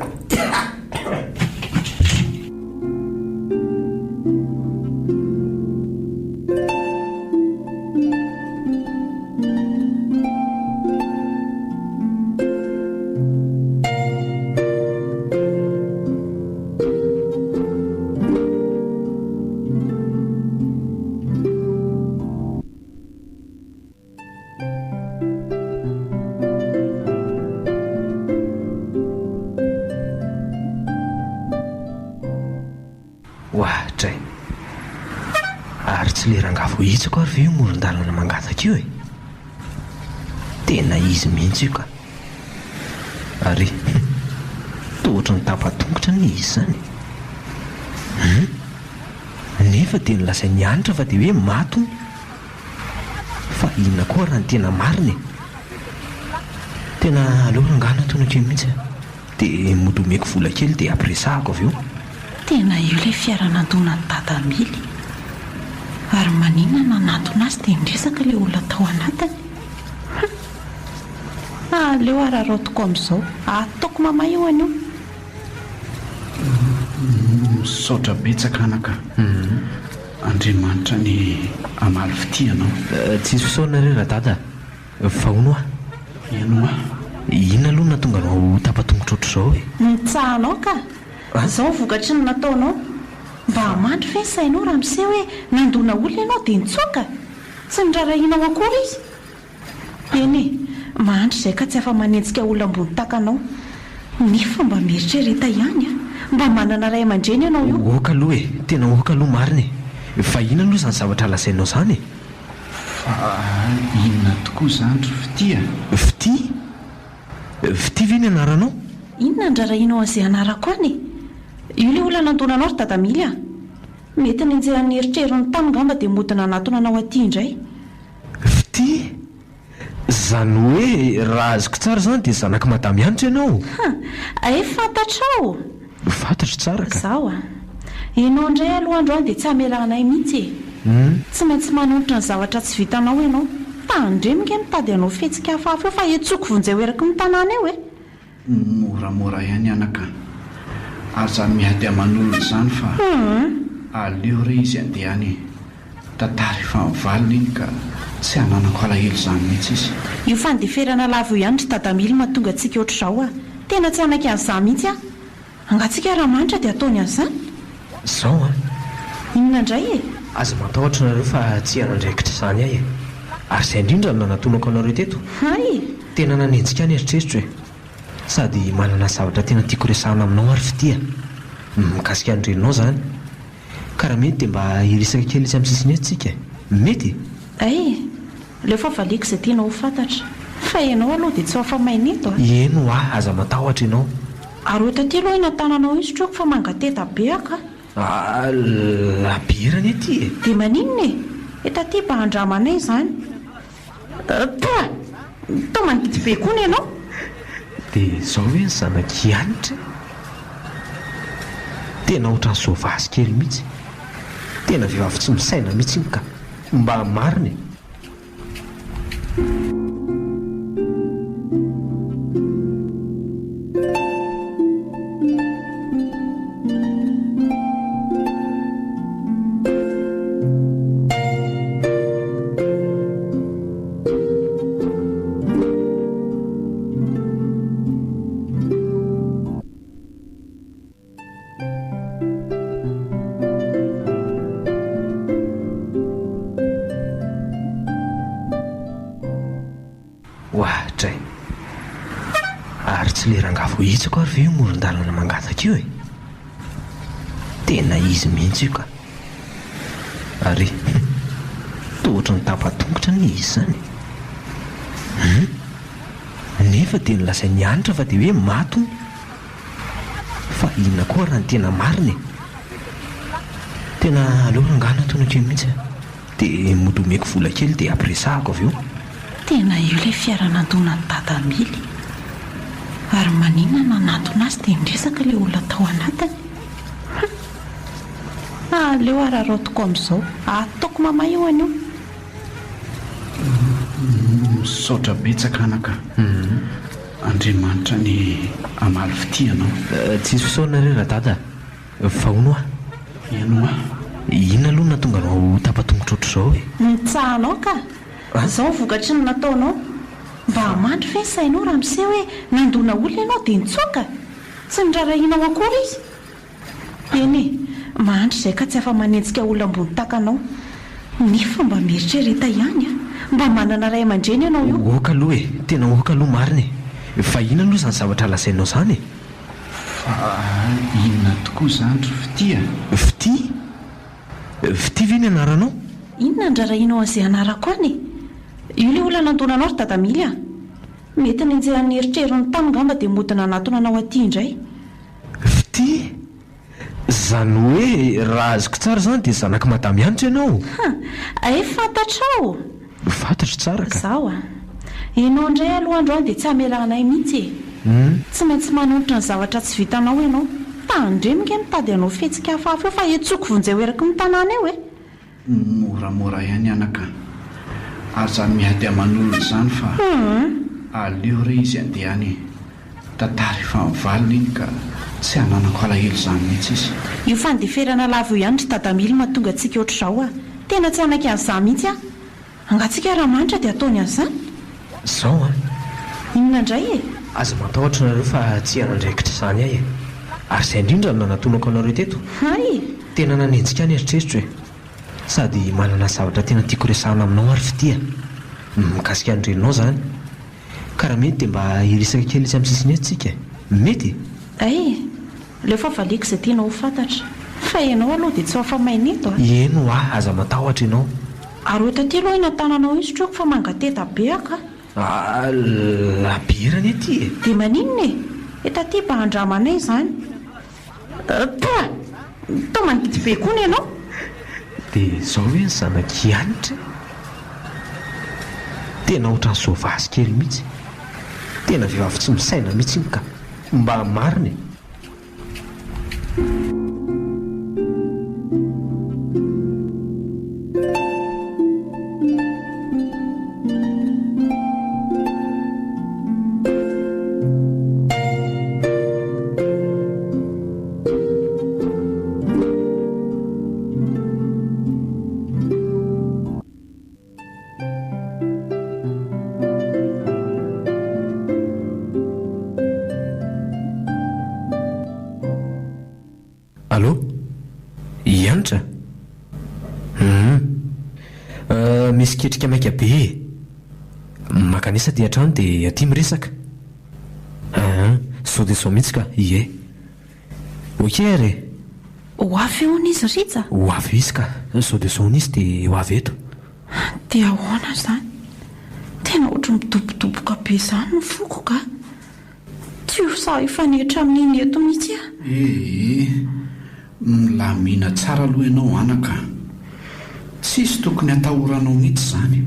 [SPEAKER 5] ary tsy lerangavo hitsako ary ve io moron-dalana mangataka io tena izy mihitsy io ka ary tohatra ny tapatongotra ny izy zany nefa dia ny lasa ny anitra fa dia hoe matony fa inona koa raha ny tena mariny tena aleorangana tonakeo mihitsy dia modomeko vola kely dia ampiresahako avy eo
[SPEAKER 4] tena io ilay fiaranantona ny dadamily ary maninona nanatona azy dia nresaka ilay olona tao anatiny aleo ararotoko amin'izao ataoko mamay eo anio
[SPEAKER 3] misaotra betsaka anaka andriamanitra ny amaly fitianao
[SPEAKER 5] tsisy fisaona re radada fa honoa
[SPEAKER 3] ianoa
[SPEAKER 5] inona aloha natonga anao tapatongotra ohatr'izao
[SPEAKER 4] mitsahanao ka zao vokatry ny nataonao mba hamandry fe sainao raha mise hoe nandona olona ianao dia nitsoaka sy nyrarahinao akory izy eny mahandry izay ka tsy afa manenjika olona ambony takanao nefa mba mieritrereta ihany mba manana ray aman-dreny ianao io
[SPEAKER 5] oka aloha tena oka aloha mariny fa inona aloha zany zavatra lasainao zany
[SPEAKER 3] fa inona tokoa zany ry
[SPEAKER 5] fity ve ny anaranao
[SPEAKER 4] inona ndrarahinao an'izay anarako any io le olona nantonanao ry dadamily mety ny enjeran'ny eritrerony tamingamba dia modina natonanao aty indray
[SPEAKER 5] fity zany hoe raha azoko tsara zany dia zanaka madamy anitra ianao
[SPEAKER 4] fantatrao
[SPEAKER 5] fantatra tsara ka
[SPEAKER 4] zao ianao indray alohandro any dia tsy hamelahanay mihitsy tsy maintsy manohitra ny zavatra tsy vitanao ianao tandremika mitady anao fihetsika hafahafa eo fa etsoko vonjay ho eraky mitanàna eo
[SPEAKER 3] moramora ihany anaka aza miady aman'olona izany fa aleo re izy andehany tantary fa mivalina iny ka tsy hananako alahelo izany mihitsy izy
[SPEAKER 4] io fandeferana lavo ihany ry dadamily mahatonga antsika ohatr'izao tena tsy anaky an'izany mihitsy angatsika raha manitra dia ataony an'izany
[SPEAKER 5] zao
[SPEAKER 4] inona indray
[SPEAKER 5] aza matahotra nareo fa tsy hanandraikitra izany ahy ary izay indrindra no nanatonako anareo teto tena nanenjika any eritreritra sady manana zavatra tena tiako resahana aminao ary fitia mikasika anyreninao zany karaha mety dia mba iresaka kely izy amin'ny sisiny etsika mety
[SPEAKER 4] lefa valiko izay tianao ho fantatra fa ianao aloha dia tsy afamainito
[SPEAKER 5] eno aza matahotra ianao
[SPEAKER 4] ary ho tatelo hoe natananao io sotroko fa mangateta be aka
[SPEAKER 5] labirana ety e
[SPEAKER 4] dia maninona e etaty mba handramanay izany tao mandidy be koa ny ianao
[SPEAKER 5] dia zao hoe ny zanaky anitra tena ohatrany sauvasy kely mihitsy tena vehivavy tsy misaina mihitsy iny ka mba mariny ohatray ary tsy lerangavo hitsako ary ve io moron-dalana mangataka io e tena izy mihitsy io ka ary tohatra ny tapatongotra ny izy zany nefa dia nylasa ny anitra fa dia hoe matony fa inona koa raha ny tena mariny tena aloharangana tonakeo mihitsy dia modomeko vola kely dia ampiresahako avy eo
[SPEAKER 4] tena io ilay fiaranantona ny dadamily ary maninona nanatona azy dia nresaka ilay olona tao anatiny aleo ararotoko amin'izao ataoko mamay eo anio
[SPEAKER 3] misaotra betsaka anaka andriamanitra ny amaly fitianao
[SPEAKER 5] tsisy fisaonareo radada fahono a
[SPEAKER 3] iano a
[SPEAKER 5] inona aloha natonga anao tapatongotra ohatr'izao e
[SPEAKER 4] nitsahanao ka izao vokatry ny nataonao mba hamandry fe sainao raha mise hoe nandona olona ianao dia nitsoaka tsy nirarahinao akory izy eny e mahandry izay ka tsy afa-manenjika olona ambony takanao nefa mba mieritrereta ihany a mba manana ray aman-dreny ianao io
[SPEAKER 5] oka aloha e tena oka aloha mariny e fa inona aloha izany zavatra lasainao izany e
[SPEAKER 3] fa inona tokoa zany ry fitia
[SPEAKER 5] fity ve ny anaranao
[SPEAKER 4] inona ndrarahinao an'izay anarako any io ilay olona nandonanao ry dadamily a mety nenjehan'ny eritrerony tamingamba dia modina natonanao aty indray
[SPEAKER 5] fity zany hoe raha azoko tsara izany dia zanaky madamy anitra ianao
[SPEAKER 4] ay fantatrao
[SPEAKER 5] fantatra tsara ka
[SPEAKER 4] zaho a ianao indray aloha androany dia tsy hamelanay mihitsy e tsy maintsy manohitra ny zavatra tsy vitanao ianao tandremika mitady anao fihetsika hafahafa eo fa etsoko vonjay ho eraky mitanàna eo e
[SPEAKER 3] moramora ihany anaka aza miady aman'olona izany fa aleo re izy andehany tantara efa mivalina iny ka tsy hananako alahelo izany mihitsy izy
[SPEAKER 4] io fandeferana lavo ihany ry dadamily mahatonga antsika ohatr'izao a tena tsy anaky an'izany mihitsy a angatsika raha manitra dia ataony an'izany
[SPEAKER 5] izao a
[SPEAKER 4] inona indray e
[SPEAKER 5] aza matahotra nareo fa tsy hanandraikitra izany ahy e ary izay indrindra no nanatonako anareo teto
[SPEAKER 4] ay
[SPEAKER 5] tena nanenjika ny eritreritra hoe sady manana zavatra tena tiako resahana aminao ary fitia mikasika ny reninao izany karaha mety dia mba irisaka kely izy amin'ny sisiny etsika mety
[SPEAKER 4] ay lefa valiko izay tiana ho fantatra fa ianao aloha dia tsy afamainito a
[SPEAKER 5] eno aza matahotra ianao
[SPEAKER 4] ary ho tatelo hoe natananao io sotroko fa mangateta be aka
[SPEAKER 5] labirana ety e
[SPEAKER 4] dia maninona e etaty mba handramanay izany tao mandidy be koa ny ianao
[SPEAKER 5] dia zao hoe ny zanaky anitra tena ohatrany sauvasy kely mihitsy tena vehivavy tsy misaina mihitsy iny ka mba mariny allo ianitra misy ketrika maika be makanisa dia atrano dia aty miresaka sao dia sao mihitsy ka ie oke re
[SPEAKER 4] ho avy eona izy ritsa
[SPEAKER 5] ho avy izy ka sao dia sao n'izy dia ho avy eto
[SPEAKER 4] dia ahoana izany tena ohatry midobodoboka be izany ny foko ka tsy ho sa hifanetra amin'iny eto mihitsy a.
[SPEAKER 3] Milamina tsara aloha ianao anaka, tsisy tokony hatahoranao mihitsy izany.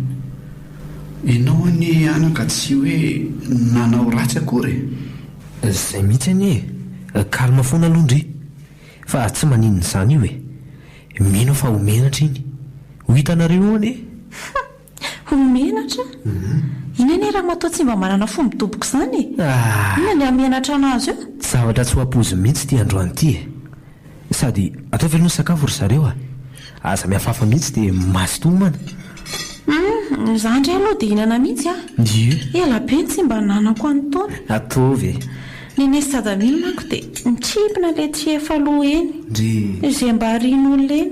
[SPEAKER 3] Ianao any anaka tsy hoe nanao ratsy akory.
[SPEAKER 5] Izay mihitsy anie kalma foana alondry fa tsy maninona izany io mino fa homenatra iny ho hitanareo anie.
[SPEAKER 4] Homenatra? Iny anie raha matao tsy mba manana fo midoboko izany ina ny hamenatra anazy io.
[SPEAKER 5] Zavatra tsy ho ampozy mihitsy ty androany ity sady atao velona sakafo ry zareo aza mihafafa mihitsy dia masotomana.
[SPEAKER 4] Za ndray aloha dia hinana mihitsy ela be tsy mba nanako anotaona
[SPEAKER 5] ataovy
[SPEAKER 4] nenesy Dadamily manko dia mitsipina le tsy efa loha eny izay mba harian'olona eny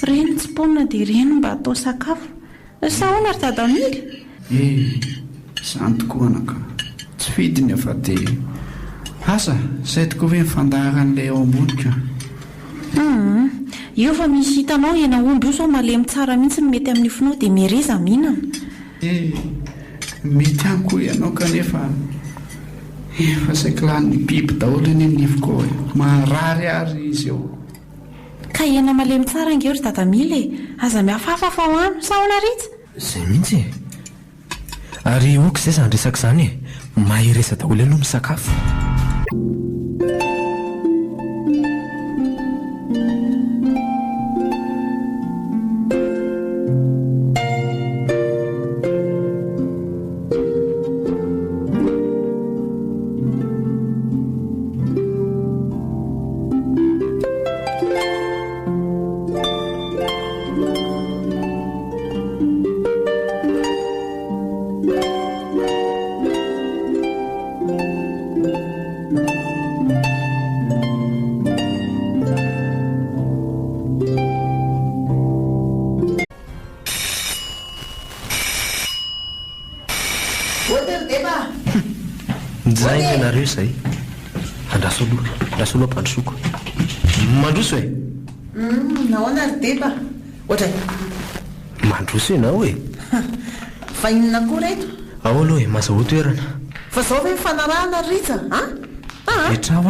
[SPEAKER 4] reny tsy ponina dia reny mba atao sakafo. Sa hoana ry Dadamily?
[SPEAKER 3] Izany tokoa anaka, tsy fidiny afa dia asa izay tokoa hoe mifandaharan'ilay ao ambony ka.
[SPEAKER 4] Io fa misy hitanao hena omby io sao malemy tsara mihitsy mety amin'ny finao dia meriza mihinana.
[SPEAKER 3] Mety any koa ianao kanefa efa saika lany biby daholo eny nifiko marary ary izy eo.
[SPEAKER 4] Ka hena malemy tsara ange ry Dadamily aza mihafafa fa hoano sa hoana ritsy?
[SPEAKER 5] Izay mihitsy ary oka izay izany resaka izany maheresa daholo aloha misakafo. Njainga ianareo izay andraso aloha mpandrosoko mandroso
[SPEAKER 2] nahoana ry Deba? Ohatray
[SPEAKER 5] mandroso ianao
[SPEAKER 2] fa inona koa reto?
[SPEAKER 5] ao aloha mazaho toerana
[SPEAKER 2] fa zao ve mifanarahana ritsa
[SPEAKER 5] etraho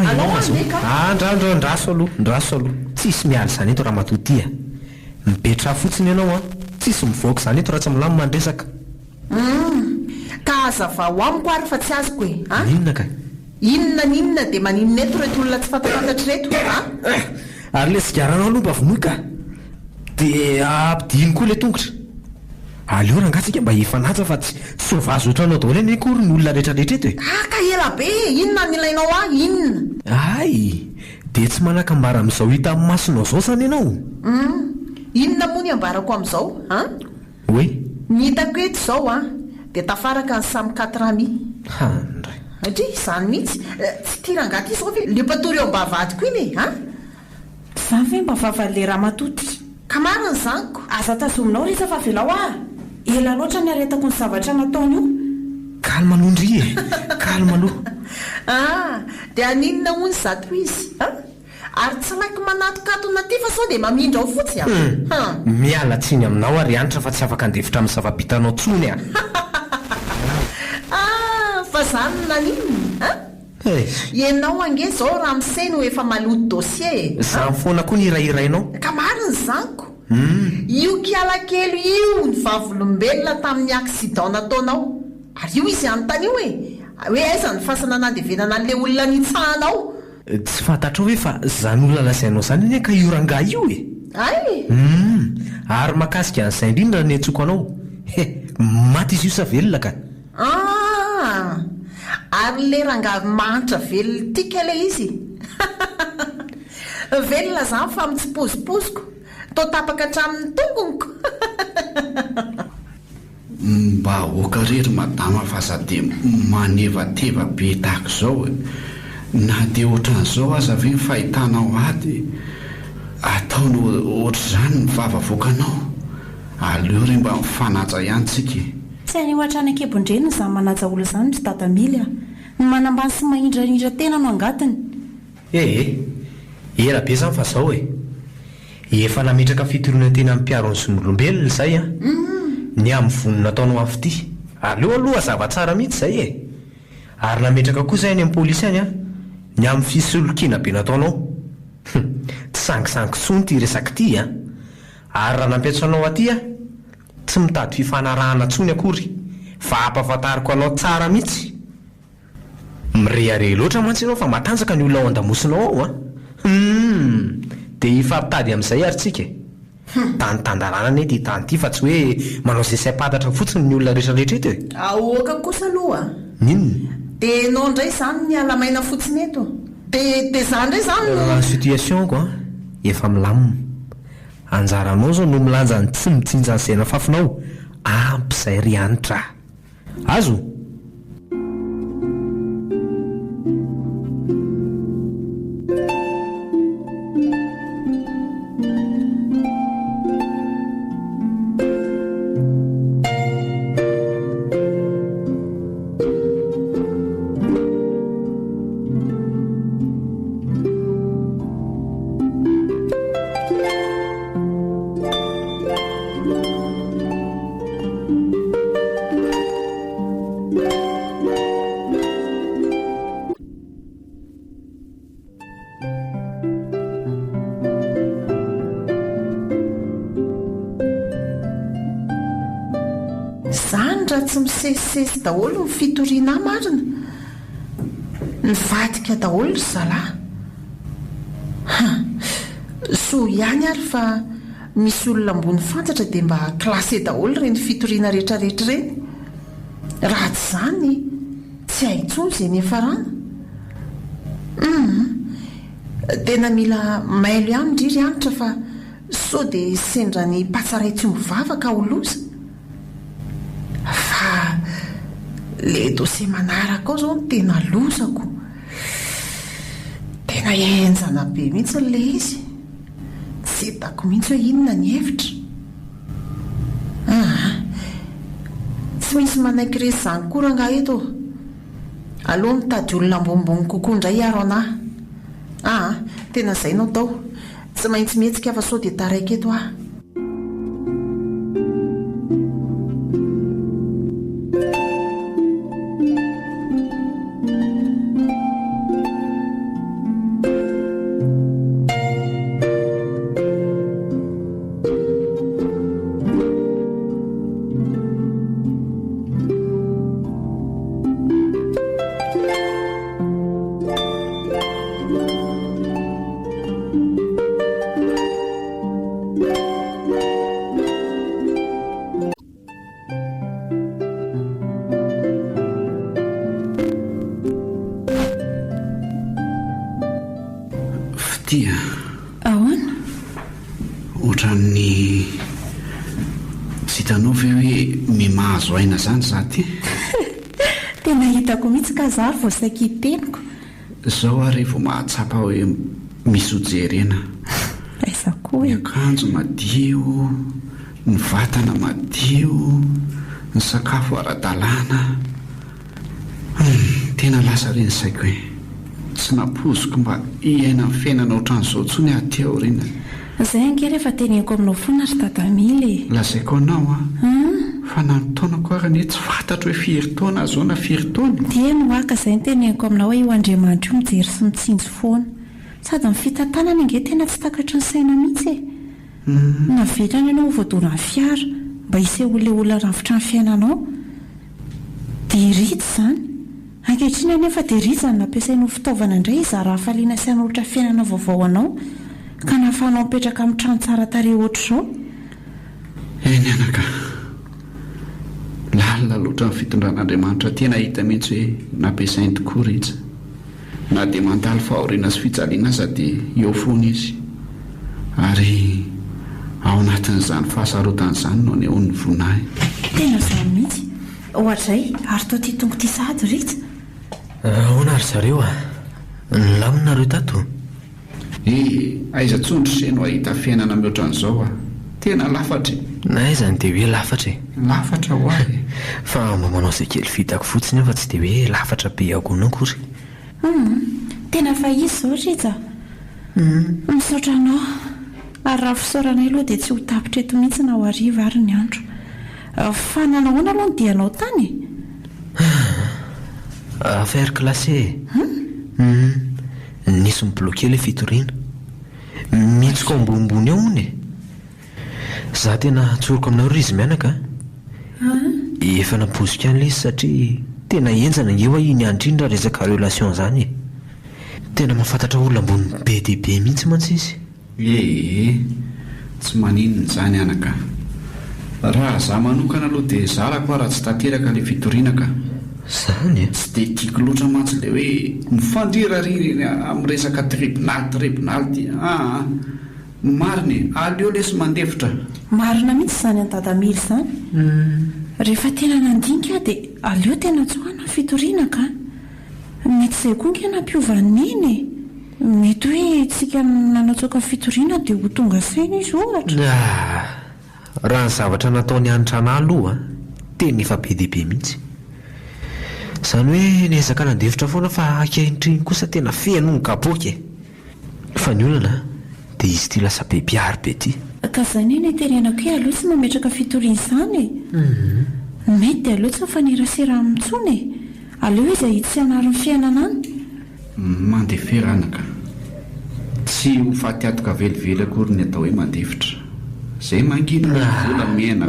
[SPEAKER 5] andro ndraso aloha tsisy miala izany eto raha matotia mipetraha fotsiny ianao tsisy mivoaka izany eto raha tsy milamy mandresaka.
[SPEAKER 2] Ka aza va ho amiko ary fa tsy azoko
[SPEAKER 5] inona ka?
[SPEAKER 2] Inona dia maninona eto reto olona tsy fantafantatry reto
[SPEAKER 5] ary le sigaranao aloha mba vonoy ka dia ampidiny koa le tongotra aleo rangatsika mba hifanatsa fa tsy sovazo ohatranao daholo eny kory ny olona rehetrarehetra eto
[SPEAKER 2] ka ela be inona nilainao inona?
[SPEAKER 5] Ay dia tsy manakambara amin'izao hita amin'ny masonao zao zany ianao.
[SPEAKER 2] Inona moa ny ambarako amin'izao
[SPEAKER 5] hoe
[SPEAKER 2] ny hitako eto izao dia tafaraka ny samy 4 ami
[SPEAKER 5] handray
[SPEAKER 2] satria izany mihitsy tsy tirangaty izao ve le mpatory eo mbavadiko iny
[SPEAKER 4] izany ve mba vavale raha matoty
[SPEAKER 2] ka marina izanyko
[SPEAKER 4] aza tazominao rehefa fa velao ela loatra ny aretako ny zavatra nataony io.
[SPEAKER 5] kalma alondry kalma aloha
[SPEAKER 2] dia aninona hoy zato izy ary tsy laiky manatokatona ty fa sao dia mamindra ao fotsy
[SPEAKER 5] miala tsiny aminao ary anitra fa tsy afaka andevitra amin'ny zava-bitanao tsony
[SPEAKER 2] fa zany naninona ianao ange zao raha miseny ho efa maloto dossier
[SPEAKER 5] zany foana koa ny irairainao
[SPEAKER 2] ka marina izanyko io kialakely io ny vavolombelona tamin'ny accident nataonao ary io izy anontany io hoe aiza ny fasana nandevenana an'le olona nitsahanao.
[SPEAKER 5] Tsy fantatrao hoe fa zany olona lazainao zany anie ka io ranga io
[SPEAKER 2] ay
[SPEAKER 5] ary makasika an'izay indrindra ny antsoko anao maty izy io sa velona ka
[SPEAKER 2] ary le rangavy manitra velona tika le izy velona zany fa mitsipozipoziko to tapaka hatramin'ny tongoniko
[SPEAKER 3] mba oka rery madama fa sady manevateva be tahaka izao na dia ohatran'izao aza ve ny fahitanao ady ataonao ohatr'izany ny vavavoakanao aleo re mba mifanaja ihany tsika
[SPEAKER 4] tsy any ohatra any ankebondreny izany manaja olo izany ry Dadamily ny manambany sy mahindrarindra tena no angatiny
[SPEAKER 5] ela be zany fa zao efa nametraka fitoroana tena amin'ny mpiaro ny zon'olombelona izay ny amin'ny vonona ataonao afy ity aloha zavatsara mihitsy izay e. Ary nametraka kosa any amin'ny polisy any a ny amin'ny fisolokiana be nataonao. Tsy sangisangisony ty resaka ty a. Ary raha nampiatsanao aty a tsy mitady fifanarahana ntsony akory fa ampahafantariko anao tsara mihitsy. Mirehare loatra mantsy ianao fa matanjaka ny olona ao an-damosinao ao a. Dia ifampitady amin'izay ary tsika. Tanytandarana anie ty tany ty fa tsy hoe manao izay saim-pantatra fotsiny ny olona rehetrarehetra eto e.
[SPEAKER 2] Ahoaka kosa aloha.
[SPEAKER 5] Ninona?
[SPEAKER 2] Dia nao indray izany ny alamaina fotsiny eto. Dia izany indray izany
[SPEAKER 5] situationko a efa milamina. Anjaranao zao no milanja ny tsy mitsinja izay nafafinao ampizay ry anitra. Azo? Tsy misesisesy daholo ny fitoriana marina nivadika daholo ry zalahy. So ihany ary fa misy olona ambony fantatra dia mba klasé daholo reny fitoriana rehetrarehetra reny. Raha tsy izany tsy haintsony izay nefarana. Tena mila mailo ihany indriry anitra fa so dia sendra ny mpatsaray tsy mivavaka ho loza. Fa le dosie manaraka ao zao tena lozako. Tena enjana be mihitsy le izy. Tsy hitako mihitsy hoe inona ny hevitra. Tsy misy manaiky resy izany koa raha ngahy eto. Aloha mitady olona ambonimbony kokoa indray aro anahy. Tena izay nao tao. Tsy maintsy mihetsika fa sao dia taraiky eto aho.
[SPEAKER 4] Ahoana?
[SPEAKER 3] Ohatran'ny tsy hitanao ve hoe mimahazo aina izany za ty?
[SPEAKER 4] Tena hitako mihitsy ka za vao saiki teniko.
[SPEAKER 3] Izao ary vao mahatsapa hoe misy hojerena.
[SPEAKER 4] Aiza koa
[SPEAKER 3] ny akanjo madio, ny vatana madio, ny sakafo ara-dalàna. Tena lasa reny saiko hoe tsy nampoziko mba hiaina ny fiainana ohatran'izao tsony aty aoriana.
[SPEAKER 4] Izay angery efa teneniko aminao foana ry dadamily.
[SPEAKER 3] Lazaiko anao fa nanotaona ko ary anie tsy fantatro hoe firy taona azao na firy taona.
[SPEAKER 4] Dia no aka izay ny teneniko aminao hoe io Andriamanitra io mijery sy mitsinjo foana. Sady ny fitantanana inge tena tsy takatry ny saina mihitsy e. Navetrana ianao voadona ny fiara mba hiseho le olona rafitra ny fiainanao. Dia ritsy izany. Ankehitriny anefa dia ritsy izany nampiasainao fitaovana indray izara hafaliana sy hanolotra fiainana vaovao anao ka nahafahanao mipetraka amin'ny trano tsara tarehy ohatr'izao.
[SPEAKER 3] Eny anaka, lalina loatra ny fitondran'Andriamanitra tena hita mihitsy hoe nampiasainy tokoa ritsy. Na dia mandalo fahoriana sy fijaliana aza dia eo foana izy. Ary ao anatin'izany fahasarotan'izany no anehoany vonahy.
[SPEAKER 4] Tena izany mihitsy. Ohatray, ary tao ty tongo ty sady ritsy.
[SPEAKER 5] Ahoana ry zareo ny laminareo tato?
[SPEAKER 3] Aiza tsondro se no ahita fiainana mihoatra an'izao tena lafatra.
[SPEAKER 5] Na aizany dia hoe lafatra e.
[SPEAKER 3] Lafatra ho ahy.
[SPEAKER 5] Fa mba manao izay kely vitako fotsiny fa tsy dia hoe lafatra be akoana akory.
[SPEAKER 4] Tena fa izy izao ritsy misaotra anao. Ary raha fisaoranay aloha dia tsy ho tapitra eto mihitsy na ho hariva ary ny andro. fa nanahoana aloha ny dianao tany?
[SPEAKER 5] Affaire classée. Nisy mibloqué ilay fitoriana. Mihitsika ao ambonimbony ao hony. Za tena tsoroko aminao ry izy mianaka. Efa nampozika an'ilay izy satria tena enjana eo iny andrindra resaka relation zany. Tena mahafantatra olona ambony be dia be mihitsy mantsy izy.
[SPEAKER 3] Tsy maninona zany anaka. Raha za manokana aloha dia zarako raha tsy tanteraka ilay fitoriana ka.
[SPEAKER 5] Zany?
[SPEAKER 3] Tsy dia tiako loatra mantsy ilay hoe mifandrirariny amin'ny resaka tribunal dia mariny aleo lesy mandefitra.
[SPEAKER 4] Marina mihitsy zany an-dadamily zany. Rehefa tena nandinika dia aleo tena tsoahana fitoriana ka. Mety izay koa nge nampiovan'iny. Mety hoe tsika nanatsoaka fitoriana dia ho tonga saina izy ohatra.
[SPEAKER 5] Raha ny zavatra nataony antrana aloha tena efa be dia be mihitsy. Zany hoe niezaka nandefitra foana fa ankehitriny kosa tena feno ny kapoka. Fa ny olana dia izy ty lasa be piary be ty.
[SPEAKER 4] Ka zany ny terenako hoe aleo tsy mametraka fitoriana izany. Mety dia aleo tsy mifanerasera amin'intsony. Aleo izy ahitsy anarin'ny fiainana any.
[SPEAKER 3] Mandefera anaka. Tsy ho faty-atoka velively akory ny atao hoe mandefitra. Zay mangina vola miaina.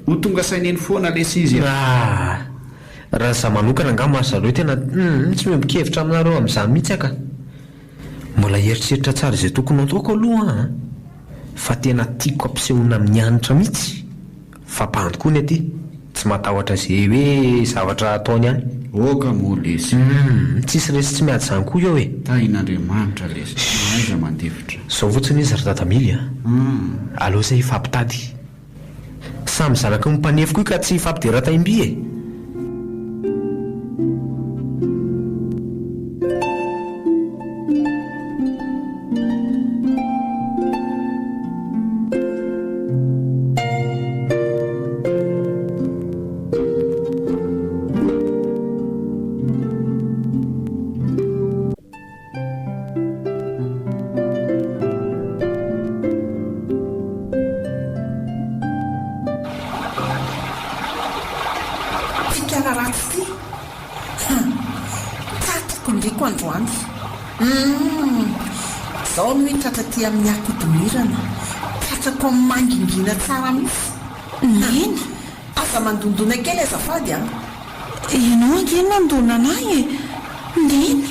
[SPEAKER 3] Ho tonga saineny foana lesy izy.
[SPEAKER 5] Raha za manokana angamba zareo tena tsy mihevitra aminareo amin'izany mihitsy aka. Mbola eritreritra tsara izay tokony ataoko aloha. Fa tena tiako ampisehoana amin'ny hanitra mihitsy. Fa bandy koa ny aty. Tsy matahotra izay hoe zavatra ataony ihany.
[SPEAKER 3] Oka moa lesy.
[SPEAKER 5] Tsisy resy tsy miady zany koa eo e.
[SPEAKER 3] Tain'Andriamanitra lesy. Aiza mandefitra.
[SPEAKER 5] Zao fotsiny izy ry datamily aleo izay hifampitady. Samy zanaka ny mpanefy koa ka tsy hifampidera-taimby e.
[SPEAKER 2] Zao no hitratra ty amin'ny akodomirana. Tratrako amin'ny mangingina tsara mihitsy.
[SPEAKER 4] Neny?
[SPEAKER 2] Aza mandondona kely azafady
[SPEAKER 4] Ianao ange nandona anahy e. Neny?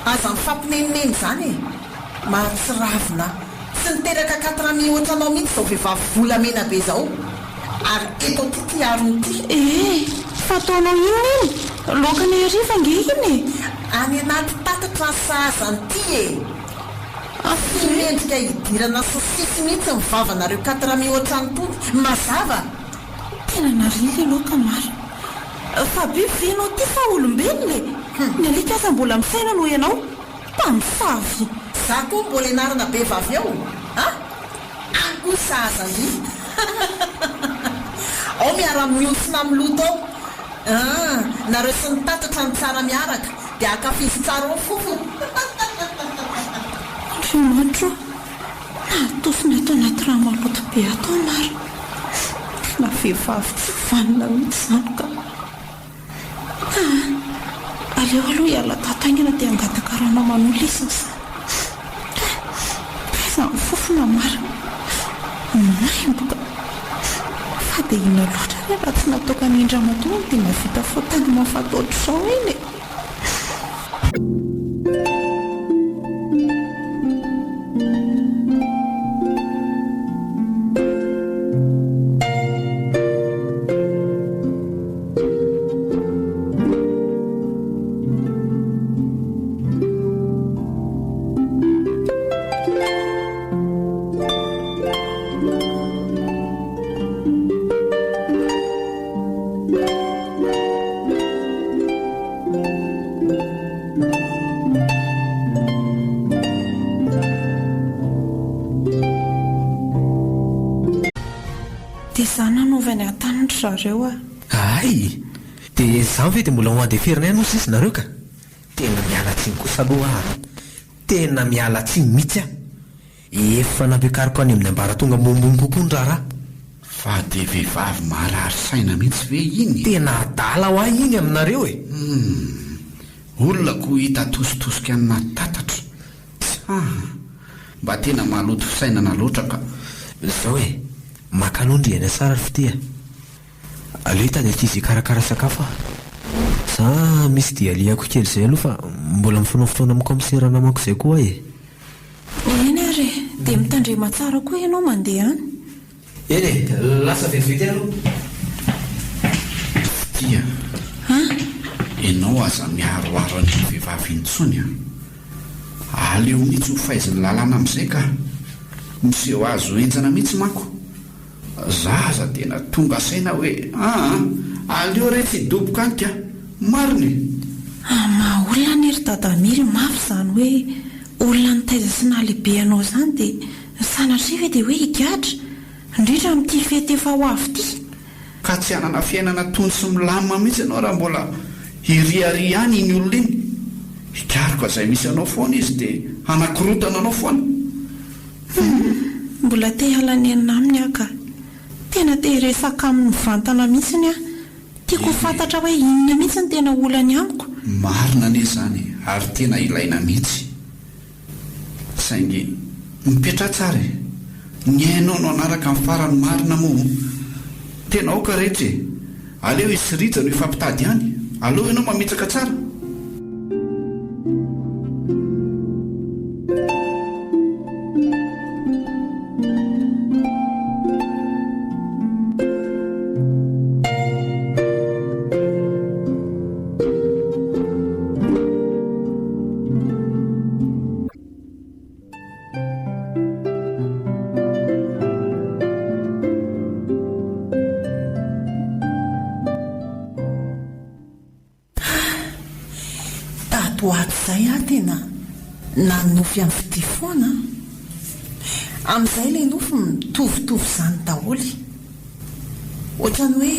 [SPEAKER 2] Aza mifampinenoneny zany e. Mahatsiravina. Tsy niteraka 4 000 ohatranao mihitsy zao vehivavy volamena be zao. Ary eto ty arony ty.
[SPEAKER 4] Fa ataonao iny? Lokany hariva nge iny?
[SPEAKER 2] Any anaty tatatra ny sahazany ty e. Mendrika hidirana sosisy mihitsy mivavana reo 4 000 ohatranytony. Mazava.
[SPEAKER 4] Tena narily aloka maro. Fa biby venao ty fa olombelona e. Ny alika aza mbola misaina no ianao. Mpamosavy.
[SPEAKER 2] Za koa mbola enarana be vavy eo. Ankoa sahazany. Ao miara-miosina amin'ny loto ao. Nareo sy nitatatra ny tsara miaraka dia akafizy tsara ao fofo.
[SPEAKER 4] Matro natosina atao anaty rano maloto be atao maro. Na vehivavy tsy vanina mihitsy zany ka. Aleo aloha hiala tataingina dia angataka rano manolo isina zany. Izany fofona maro maimboka. Fa dia ina loatra re raha tsy nataoka ny indramatoa dia navita fotany mafatotro sao iny. Zareo
[SPEAKER 5] ay dia zany ve dia mbola ho andeferina ihany osa izy nareo ka tena miala tsiny kosa aloha tena miala tsiny mihitsy efa nampiakariko any amin'ny ambaratonga mombony kokoa ny raharaha
[SPEAKER 3] fa dia vehivavy marary saina mihitsy ve iny?
[SPEAKER 5] Tena adala ho ahy iny aminareo e.
[SPEAKER 3] Olona ko hita tositosika any natatatra. Mba tena maloto fisainana loatra ka.
[SPEAKER 5] Zao e, makanondry eny sara fitia. Aleo hitany ankizy ikarakara sakafo ah. Sa misy dia liako kely izay aloha fa mbola mifonao fotoana amiko amin'ny seranamako izay koa e.
[SPEAKER 4] Eny ary dia mitandrema tsara koa ianao mandeha any.
[SPEAKER 5] Eny e, lasa vetivety aloha.
[SPEAKER 3] Tia, ianao aza miharoharo ny vehivavy intsony a. Aleo mihitsy ho faiziny lalàna amin'izay ka miseho azo enjana mihitsy mako. Zaza tena tonga saina hoe aleo rehefa hidoboka anka mariny.
[SPEAKER 4] Maha-olona ny ry dadamily mafy izany hoe olona nitaiza sy nahalehibe anao izany dia ny sanatria ve dia hoe higatra indrindra amin'ity fety efa ho avy ity.
[SPEAKER 3] Ka tsy hanana fiainana tony sy milamina mihitsy ianao raha mbola hiriary any iny olona iny. Hikariko izay misy anao foana izy dia anakorotana anao foana.
[SPEAKER 4] Mbola te halanenina aminy aka. Tena te resaka amin'ny vantana mihitsiny a. Tiako fantatra hoe inona mihitsy ny tena olany amiko.
[SPEAKER 3] Marina anie izany ary tena ilaina mihitsy. Saingy mipetra tsara e. Ny hainao no anaraka amin'ny farany marina moa. Tena aoka rehetra e. Aleo isy rija no ifampitady ihany. Aleo ianao mamitsaka tsara.
[SPEAKER 2] Zay tena nanofy amin'ny fity foana amin'izay ilay nofy mitovitovy izany daholo. Ohatrany hoe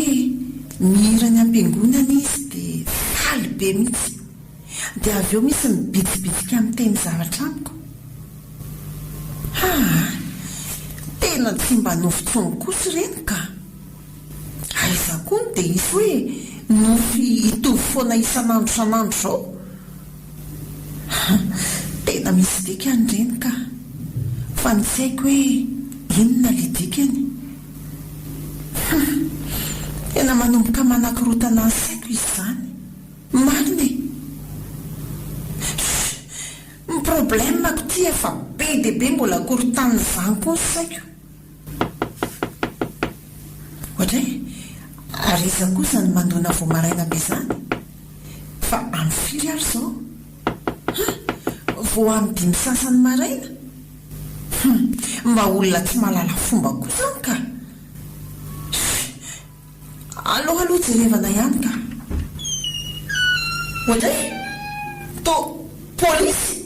[SPEAKER 2] mihirany am-piangonana izy dia faly be mihitsy dia avy eo misy mibitsibitsika amin'ny teny zavatra amiko. Tena tsy mba nofy tsongo kosa ireny ka. Aiza koa dia izy hoe nofy hitovy foana isan'andro san'andro izao. Tena misy dikany ireny ka fa ny tsy haiko hoe inona ilay dikany. Tena manomboka manakorotana ny saiko izy izany. Marina e. Ny problème ako ty efa be dia be mbola korotanina izany koa ny saiko. Ohatra hoe ariza kosa ny mandona voamaraina be izany fa amin'ny firy ary izao vao amin'ny 5 sasany maraina. Mba olona tsy mahalala fomba kosa ka. Aloha jerevana ihany ka. Ohatra hoe polisy.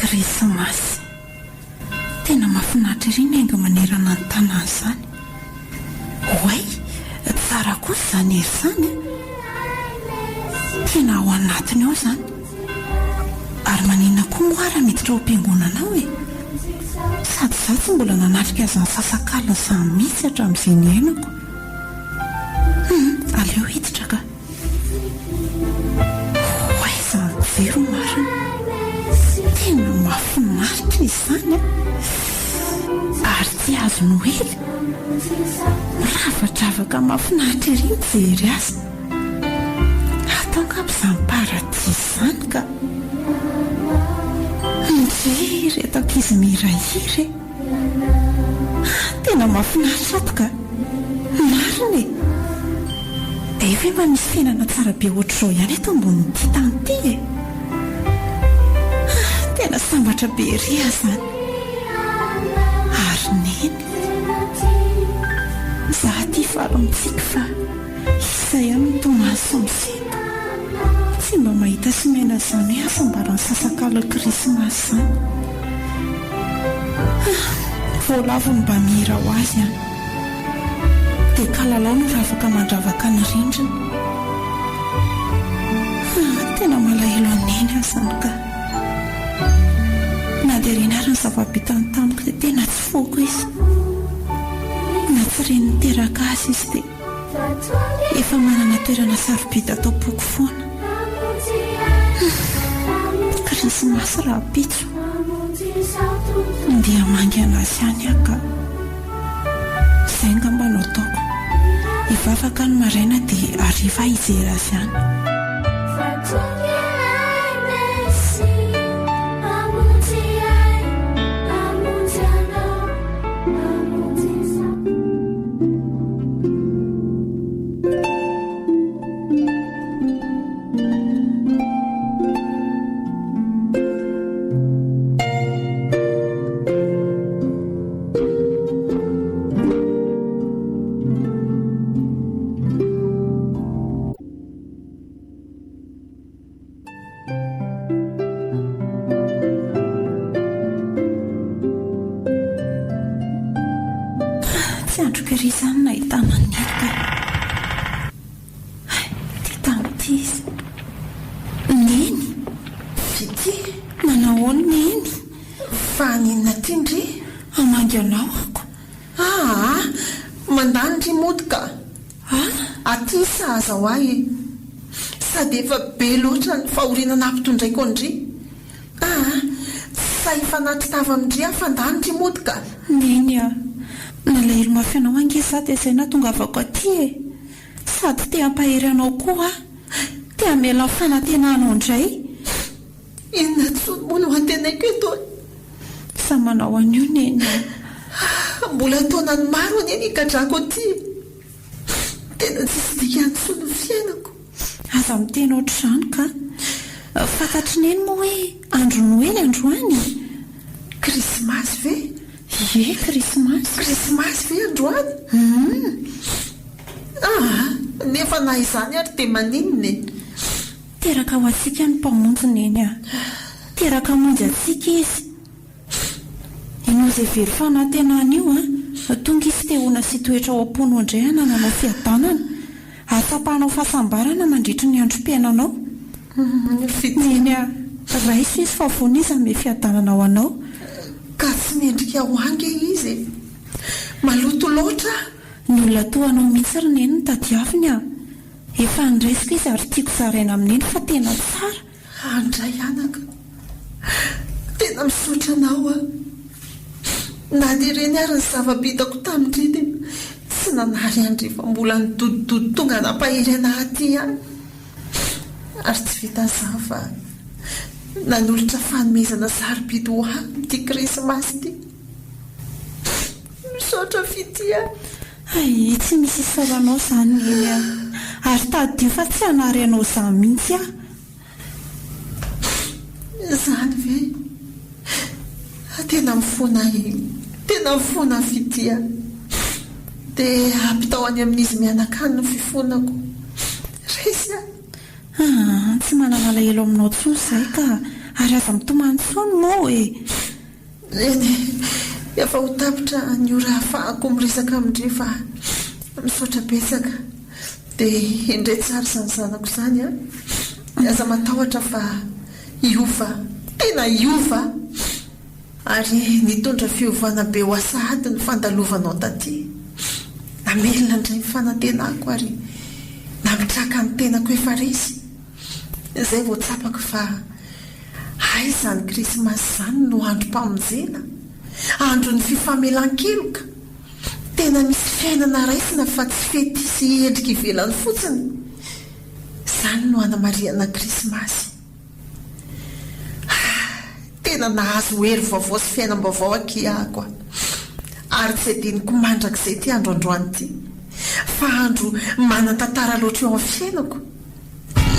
[SPEAKER 2] Krismasy. Tena mahafinaritra ery ny haingo manerana ny tanàna izany. Hoay, tsara kosa izany ery izany. Tena ao anatiny ao izany. Ary maninona koa moa raha miditra ao am-piangonana ao e. Sady izaho tsy mbola nanatrika azy ny sasakalina samy mihitsy hatramin'izay ny ainako. Aleo hiditra ka. Hoay, izany very marina. Tena mahafinaritra izany a. Ary tsy azo noely. Miravadravaka mahafinaritra ery mijery azy. Atao angamba izany paradis izany ka.
[SPEAKER 4] retako izy mirahiry tena mahafinaritra toka mariny da efa mamisy fiainana tsara be ohatr'izao ihany eto ambonin'ity tany ity tena sambatra be ria zany ary neny zaho ty faro mitsika fa izay ihany Tomasy miseta tsy mba mahita sy miaina zany hoe asambarany sasakalo krismasy zany voalavony mba mihira ho azy any dia kalalao no raha afaka mandravaka ny rindrina tena malahelo aneny azany ka na dia reny ary ny zava-bitany tamiko dia tena tsy foko izy na tsy reny niteraka azy izy dia efa manana toerana sarobidy atao poko foana krismasy raha pitso dia mangy anazy ihany aka izay ngamba no ataoko hivavaka ny maraina dia ariva hijery azy ihany androk'izany nahitana neka ty tamity izy neny
[SPEAKER 2] vity
[SPEAKER 4] manahoany neny
[SPEAKER 2] fa ninona tindry
[SPEAKER 4] amangy anao ako
[SPEAKER 2] mandany motika aty saza ho ahy sady efa be loatra ny fahorinana ampitondraiko ndry say fanaty tava amindry afandany motika
[SPEAKER 4] neny nalahelo mafianao angeza dia izay natongavako aty sady te hampahery anao koa te hamela ny fanantenanao indray
[SPEAKER 2] inona tsony moa no antenaiko eto
[SPEAKER 4] sa manao an'io neny
[SPEAKER 2] mbola taonany maro any ikadrako aty tena tsisy dikany tsony ny fiainako
[SPEAKER 4] aza mitena ohatr'izany ka fantatry neny moa hoe andro noely androany
[SPEAKER 2] krismasy ve
[SPEAKER 4] krismasy
[SPEAKER 2] ve androany nefa na izany ary dia maninony
[SPEAKER 4] teraka ho atsika ny mpamonjy neny teraka monjy atsika izy ianao izay very fanantenan'io tonga izy tehoana sy toetra ao am-pony indray nananao fiadanana ary tapahanao fahasambarana mandritry ny androm-piainanao neny raiso izy fa vona izy ame fiadanana ao anao
[SPEAKER 2] ka tsy mendrika ho ange izy maloto loatra
[SPEAKER 4] ny olona toanao mihitsy ry neny ny tadiaviny efa ndraisika izy ary tiako zaraina amineny fa tena tsara
[SPEAKER 2] andray anaka tena misotra anao na dia reny ary ny zava-bitako tamindriny tsy nanary andrefa mbola nydodidody tonga nampaherena aty ihany ary tsy vita zava nanolotra fanomezana sarobidy ho any ty krismasy ty misaotra fitia
[SPEAKER 4] tsy misy isaoranao izany neny ary tadio fa tsy hanary anao izany mihitsy
[SPEAKER 2] zany ve tena mifona fitia dia ampitao any amin'izy mianakany no fifonako resy
[SPEAKER 4] tsy manana lahelo aminao tsony izay ka ary aza mitomany tsony moa
[SPEAKER 2] eny efa ho tapitra ny ora hafahako miresaka amindre fa misaotra betsaka dia indray tsara izany zanako izany aza matahotra fa iova tena iova ary nitondra fiovana be ho asahady ny fandalovanao taty namelona indray mifanantenako ary namitraka ny tenako efa resy izay vao tsapako fa ay izany krismasy izany no androm-pamonjena andro ny fifamelan-keloka tena misy fiainana raisina fa tsy fety sy endrika ivelany fotsiny izany no hanamariana krismasy tena nahazo hery vaovao sy fiainam-baovao akiahako ary tsy adiniko mandrak'izay ty androandroany ity fa andro manan-tantara loatra eo amin'ny fiainako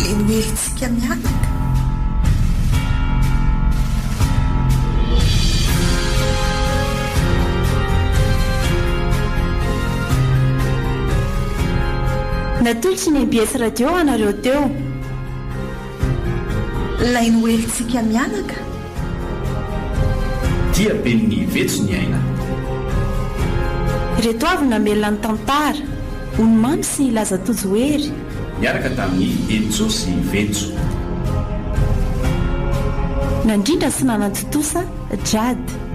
[SPEAKER 2] le noelitsika mianaka.
[SPEAKER 1] natolotry ny ABS radio anareo teo
[SPEAKER 2] lay noelitsika mianaka
[SPEAKER 3] dia ben'ny vetso ny aina
[SPEAKER 1] reto avy namelona ny tantara onomamy sy ilaza tojoery
[SPEAKER 3] miaraka tamin'ny Enjo sy Venjo.
[SPEAKER 1] nandrindra sy nanantotosa Jady.